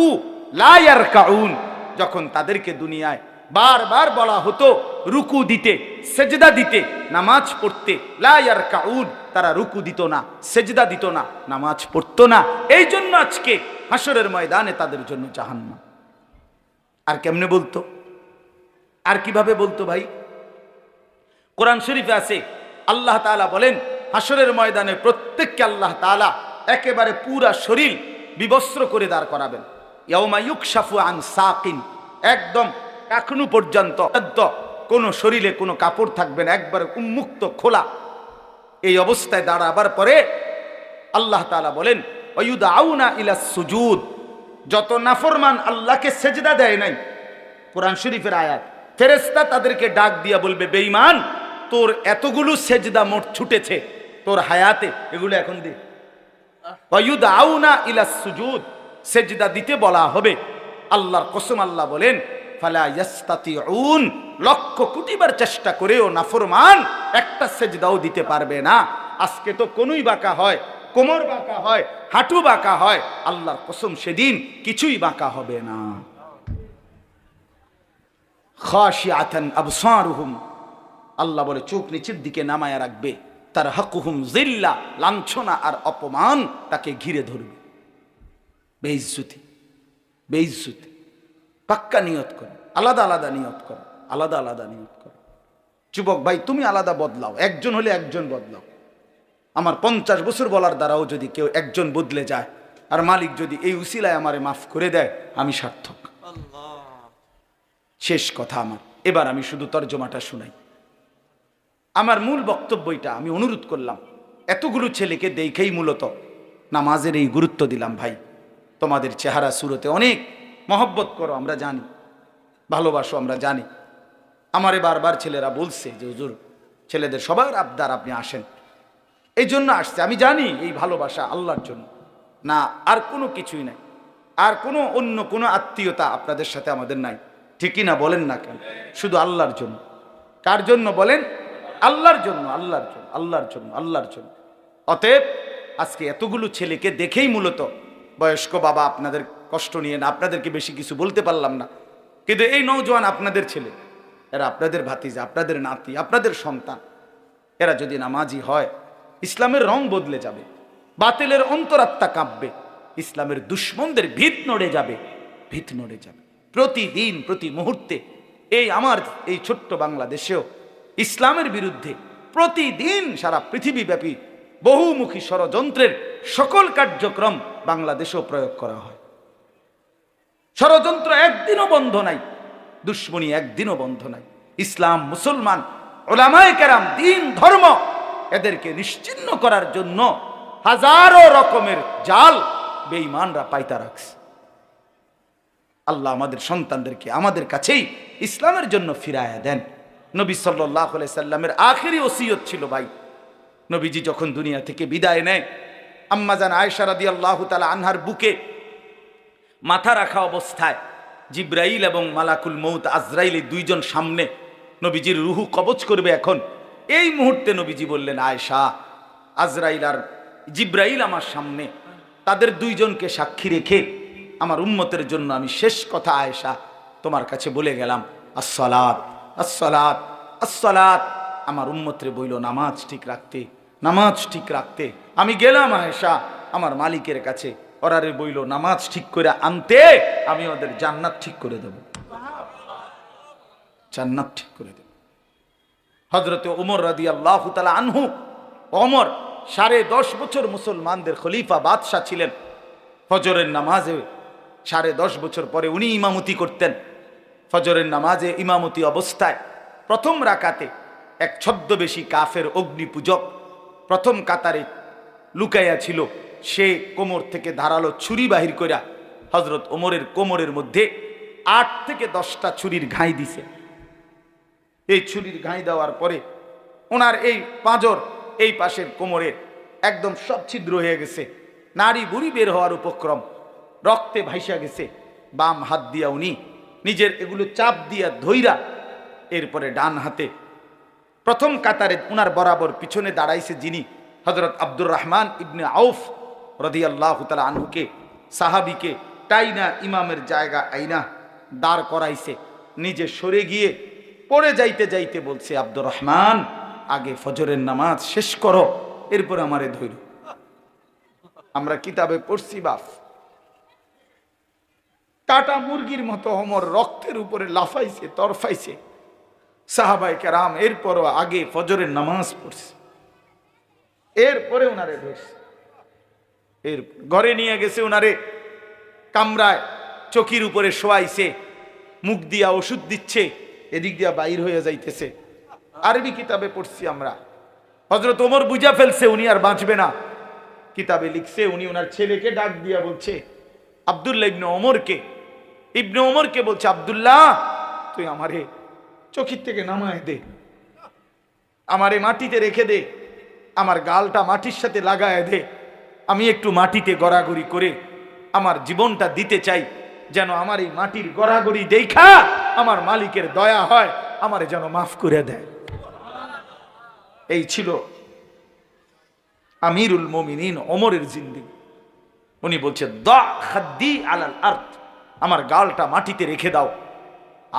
Speaker 1: লা ইয়ারকাউন, যখন তাদেরকে দুনিয়ায় বারবার বলা হতো রুকু দিতে, সেজদা দিতে, নামাজ পড়তে, লা ইয়ারকাউন, তারা রুকু দিত না, সেজদা দিত না, নামাজ পড়তো না। এই জন্য আজকে হাসরের ময়দানে তাদের জন্য জাহান্নাম। আর কেমনে বলতো? আর কিভাবে বলতো ভাই? কোরআন শরীফে আছে আল্লাহ তাআলা বলেন হাসরের ময়দানে প্রত্যেককে আল্লাহ তাআলা একেবারে পুরা শরীর বিবস্ত্র করে দাঁড় করাবেন। ইয়াউমা ইউকশাফু আন সাকিন, একদম টাকনু পর্যন্ত কোনো শরীরে কোনো কাপড় থাকবে না, একবারে উন্মুক্ত খোলা। এই অবস্থায় দাঁড়াবার পরে আল্লাহ তাআলা বলেন ওয়ায়ুদআউনা ইলাস সুজুদ, যত নাফরমান আল্লাহকে সেজদা দেয় নাই, কোরআন শরীফের আয়াত, ফেরেশতা তাদেরকে ডাক দিয়া বলবে বেঈমান তোর এতগুলো সেজদা মোট ছুটেছে তোর হায়াতে, এগুলো এখন দে। ওয়ায়ুদআউনা ইলাস সুজুদ, সেজদা দিতে বলা হবে। আল্লাহর কসম আল্লাহ বলেন ফালা ইয়াস্তাতিউন, লক্ষ কোটিবার চেষ্টা করেও নাফরমান একটা সেজদাও দিতে পারবে না। আজকে তো কোনই বাঁকা হয়, কোমর বাঁকা হয়, হাঁটু বাঁকা হয়, আল্লাহর কসম সেদিন কিছুই বাঁকা হবে না। খাশিআতান আবসারুহুম, আল্লাহ বলে চোখ নিচের দিকে নামায়া রাখবে। তারহাকুহুম যিল্লা, লাঞ্ছনা আর অপমান তাকে ঘিরে ধরবে। বেইজ্জতি, বেইজ্জতি। পাক্কা নিয়ত করে, আলাদা আলাদা নিয়ত করে, আলাদা আলাদা নিয়ত করে। যুবক ভাই তুমি আলাদা বদলাও, একজন হলে একজন বদলাও। আমার 50 বছর বলার দ্বারাও যদি কেউ একজন বদলে যায়, আর মালিক যদি এই উসিলায় আমারে মাফ করে দেয়, আমি সার্থক। শেষ কথা আমার, এবার আমি শুধু তর্জমাটা শুনাই। আমার মূল বক্তব্যটা আমি অনুরোধ করলাম, এতগুলো ছেলেকে দেখেই মূলত নামাজের এই গুরুত্ব দিলাম। ভাই তোমাদের চেহারা সুরতে অনেক মহব্বত করো, আমরা জানি, ভালোবাসো, আমরা জানি। আমারে বারবার ছেলেরা বলছে যে হুজুর ছেলেদের সবার আবদার আপনি আসেন, এই জন্য আসছে। আমি জানি এই ভালোবাসা আল্লাহর জন্য, না আর কোনো কিছুই নাই, আর কোনো অন্য কোনো আত্মীয়তা আপনাদের সাথে আমাদের নাই, ঠিকই না? বলেন না কেন? শুধু আল্লাহর জন্য। কার জন্য বলেন? আল্লাহর জন্য, আল্লাহর জন্য, আল্লাহর জন্য, আল্লাহর জন্য। অতএব আজকে এতগুলো ছেলেকে দেখেই মূলত বয়স্ক বাবা আপনাদের কষ্ট নিয়ে না, আপনাদেরকে বেশি কিছু বলতে পারলাম না, কিন্তু এই নওজোয়ান আপনাদের ছেলে, এরা আপনাদের ভাতিজা, আপনাদের নাতি, আপনাদের সন্তান। এরা যদি নামাজি হয় ইসলামের রং বদলে যাবে, বাতিলের অন্তরাত্মা কাঁপবে, ইসলামের দুশ্মনদের ভিত নড়ে যাবে, ভিত নড়ে যাবে। প্রতিদিন প্রতি মুহূর্তে এই আমার এই ছোট্ট বাংলাদেশেও ইসলামের বিরুদ্ধে প্রতিদিন সারা পৃথিবীব্যাপী বহুমুখী ষড়যন্ত্রের সকল কার্যক্রম বাংলাদেশেও প্রয়োগ করা হয়। ষড়যন্ত্র একদিনও বন্ধ নাই, দুশ্মনী একদিনও বন্ধ নাই। ইসলাম, মুসলমান, উলামায়ে কেরাম, দ্বীন, ধর্ম, এদেরকে নিশ্চিহ্ন করার জন্য হাজারো রকমের জাল বেঈমানরা পাইতা রাখছে। আল্লাহ আমাদের সন্তানদেরকে আমাদের কাছেই ইসলামের জন্য ফিরায়া দেন। নবী সাল্লাল্লাহু আলাইহি সাল্লামের আখেরি ওসিয়ত ছিল ভাই, নবীজি যখন দুনিয়া থেকে বিদায় নেয়, আম্মা জান আয়েশা রাদিয়াল্লাহু তাআলা আনহার বুকে মাথা রাখা অবস্থায় জিব্রাইল এবং মালাকুল মউত আজরাইল, এই দুইজন সামনে নবীজির রুহু কবজ করবে। এখন এই মুহূর্তে নবীজি বললেন, আয়েশা আজরাইল আর জিব্রাইল আমার সামনে, তাদের দুইজনকে সাক্ষী রেখে আমার উম্মতের জন্য আমি শেষ কথা আয়েশা তোমার কাছে বলে গেলাম, আসসালাত আসসালাত আসসালাত। আমার উম্মতরে বইল নামাজ ঠিক রাখতে, নামাজ ঠিক রাখতে। আমি গেলাম আয়েশা আমার মালিকের কাছে, ওরারে বইল নামাজ ঠিক করে আনতে, আমি ওদের জান্নাত ঠিক করে দেব, জান্নাত ঠিক করে দেব। হযরতে ওমর রাদিয়াল্লাহু তাআলা আনহু, ওমর 10.5 বছর মুসলমানদের খলিফা বাদশাহ ছিলেন। ফজরের নামাজে 10.5 বছর পরে উনি ইমামতি করতেন। ফজরের নামাজে ইমামতি অবস্থায় প্রথম রাকাতে এক ছদ্মবেশী কাফের অগ্নি পূজক প্রথম কাতারে লুকাইয়া ছিল। সে কোমর থেকে ধারালো ছুরি বাহির কইরা হযরত ওমরের কোমরের মধ্যে 8 থেকে 10টা ছুরির ঘাই দিছে। এই ছুরির ঘাই দেওয়ার পরে ওনার এই পাঁজর এই পাশের কোমরের একদম সব ছিদ্র হয়ে গেছে, নাড়ি বুড়ি বের হওয়ার উপক্রম, রক্তে ভাইসা গেছে। বাম হাত দিয়া উনি নিজের এগুলো চাপ দিয়া ধইরা এরপরে ডান হাতে প্রথম কাতারে উনার বরাবর পিছনে দাঁড়াইছে যিনি, হযরত আব্দুর রহমান ইবনে আউফ রাদিয়াল্লাহু তাআলা আনহুকে, সাহাবীকে টাইনা ইমামের জায়গা আইনা দাঁড় করাইছে। নিজে সরে গিয়ে পড়ে যাইতে যাইতে বলছে, আব্দুর রহমান আগে ফজরের নামাজ শেষ করো, এরপর আমারে ধইর। আমরা কিতাবে পড়ছি বাপ, কাটা মুরগির মতো ওমর রক্তের উপরে লাফাইছে, তরফাইছে। সাহাবায়ে কেরাম এরপরও আগে ফজরের নামাজ পড়ছে, এরপরে উনারে ধরছে। এর ঘরে নিয়ে গেছে উনারে, কামরায় চকির উপরে শোয়াইছে, মুখ দিয়া ওষুধ দিচ্ছে, এদিক দিয়া বাইর হয়ে যাইতেছে। আরবি কিতাবে পড়ছি আমরা। হযরত ওমর বুঝা ফেলছে উনি আর বাঁচবে না। কিতাবে লিখছে উনি ওনার ছেলেকে ডাক দিয়া বলছে, আব্দুল্লাহ ইবনে ওমরকে বলছে, আব্দুল্লাহ তুই আমারে চকির থেকে নামায় দে, আমারে মাটিতে রেখে দে, আমার গালটা মাটির সাথে লাগায় দে, আমি একটু মাটিতে গড়াগড়ি করে আমার জীবনটা দিতে চাই, যেন আমার এই মাটির গড়াগড়ি দেখা আমার মালিকের দয়া হয়, আমারে যেন মাফ করে দেয়। এই ছিল আমিরুল মুমিনিন ওমরের জিন্দেগি। উনি বলছে, দা খাদ্দি আলাল আরদ, আমার গালটা মাটিতে রেখে দাও,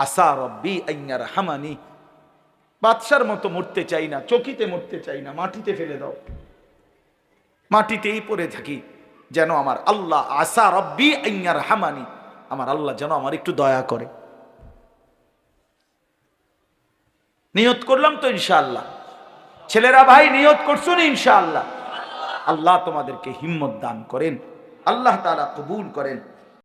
Speaker 1: আসা রব্বি আইয়ার হামানি, বাদশার মতো মরতে চাই না, চকিতে মরতে চাই না, মাটিতে ফেলে দাও, মাটিতেই পড়ে থাকি, যেন আমার আল্লাহ, আসা রব্বি আইয়ার হামানি, আমার আল্লাহ যেন আমার একটু দয়া করে। নিয়ত করলাম তো ইনশাআল্লাহ, ছেলেরা ভাই নিয়ত করছো না ইনশাআল্লাহ? আল্লাহ তোমাদেরকে হিম্মত দান করেন, আল্লাহ তাআলা কবুল করেন।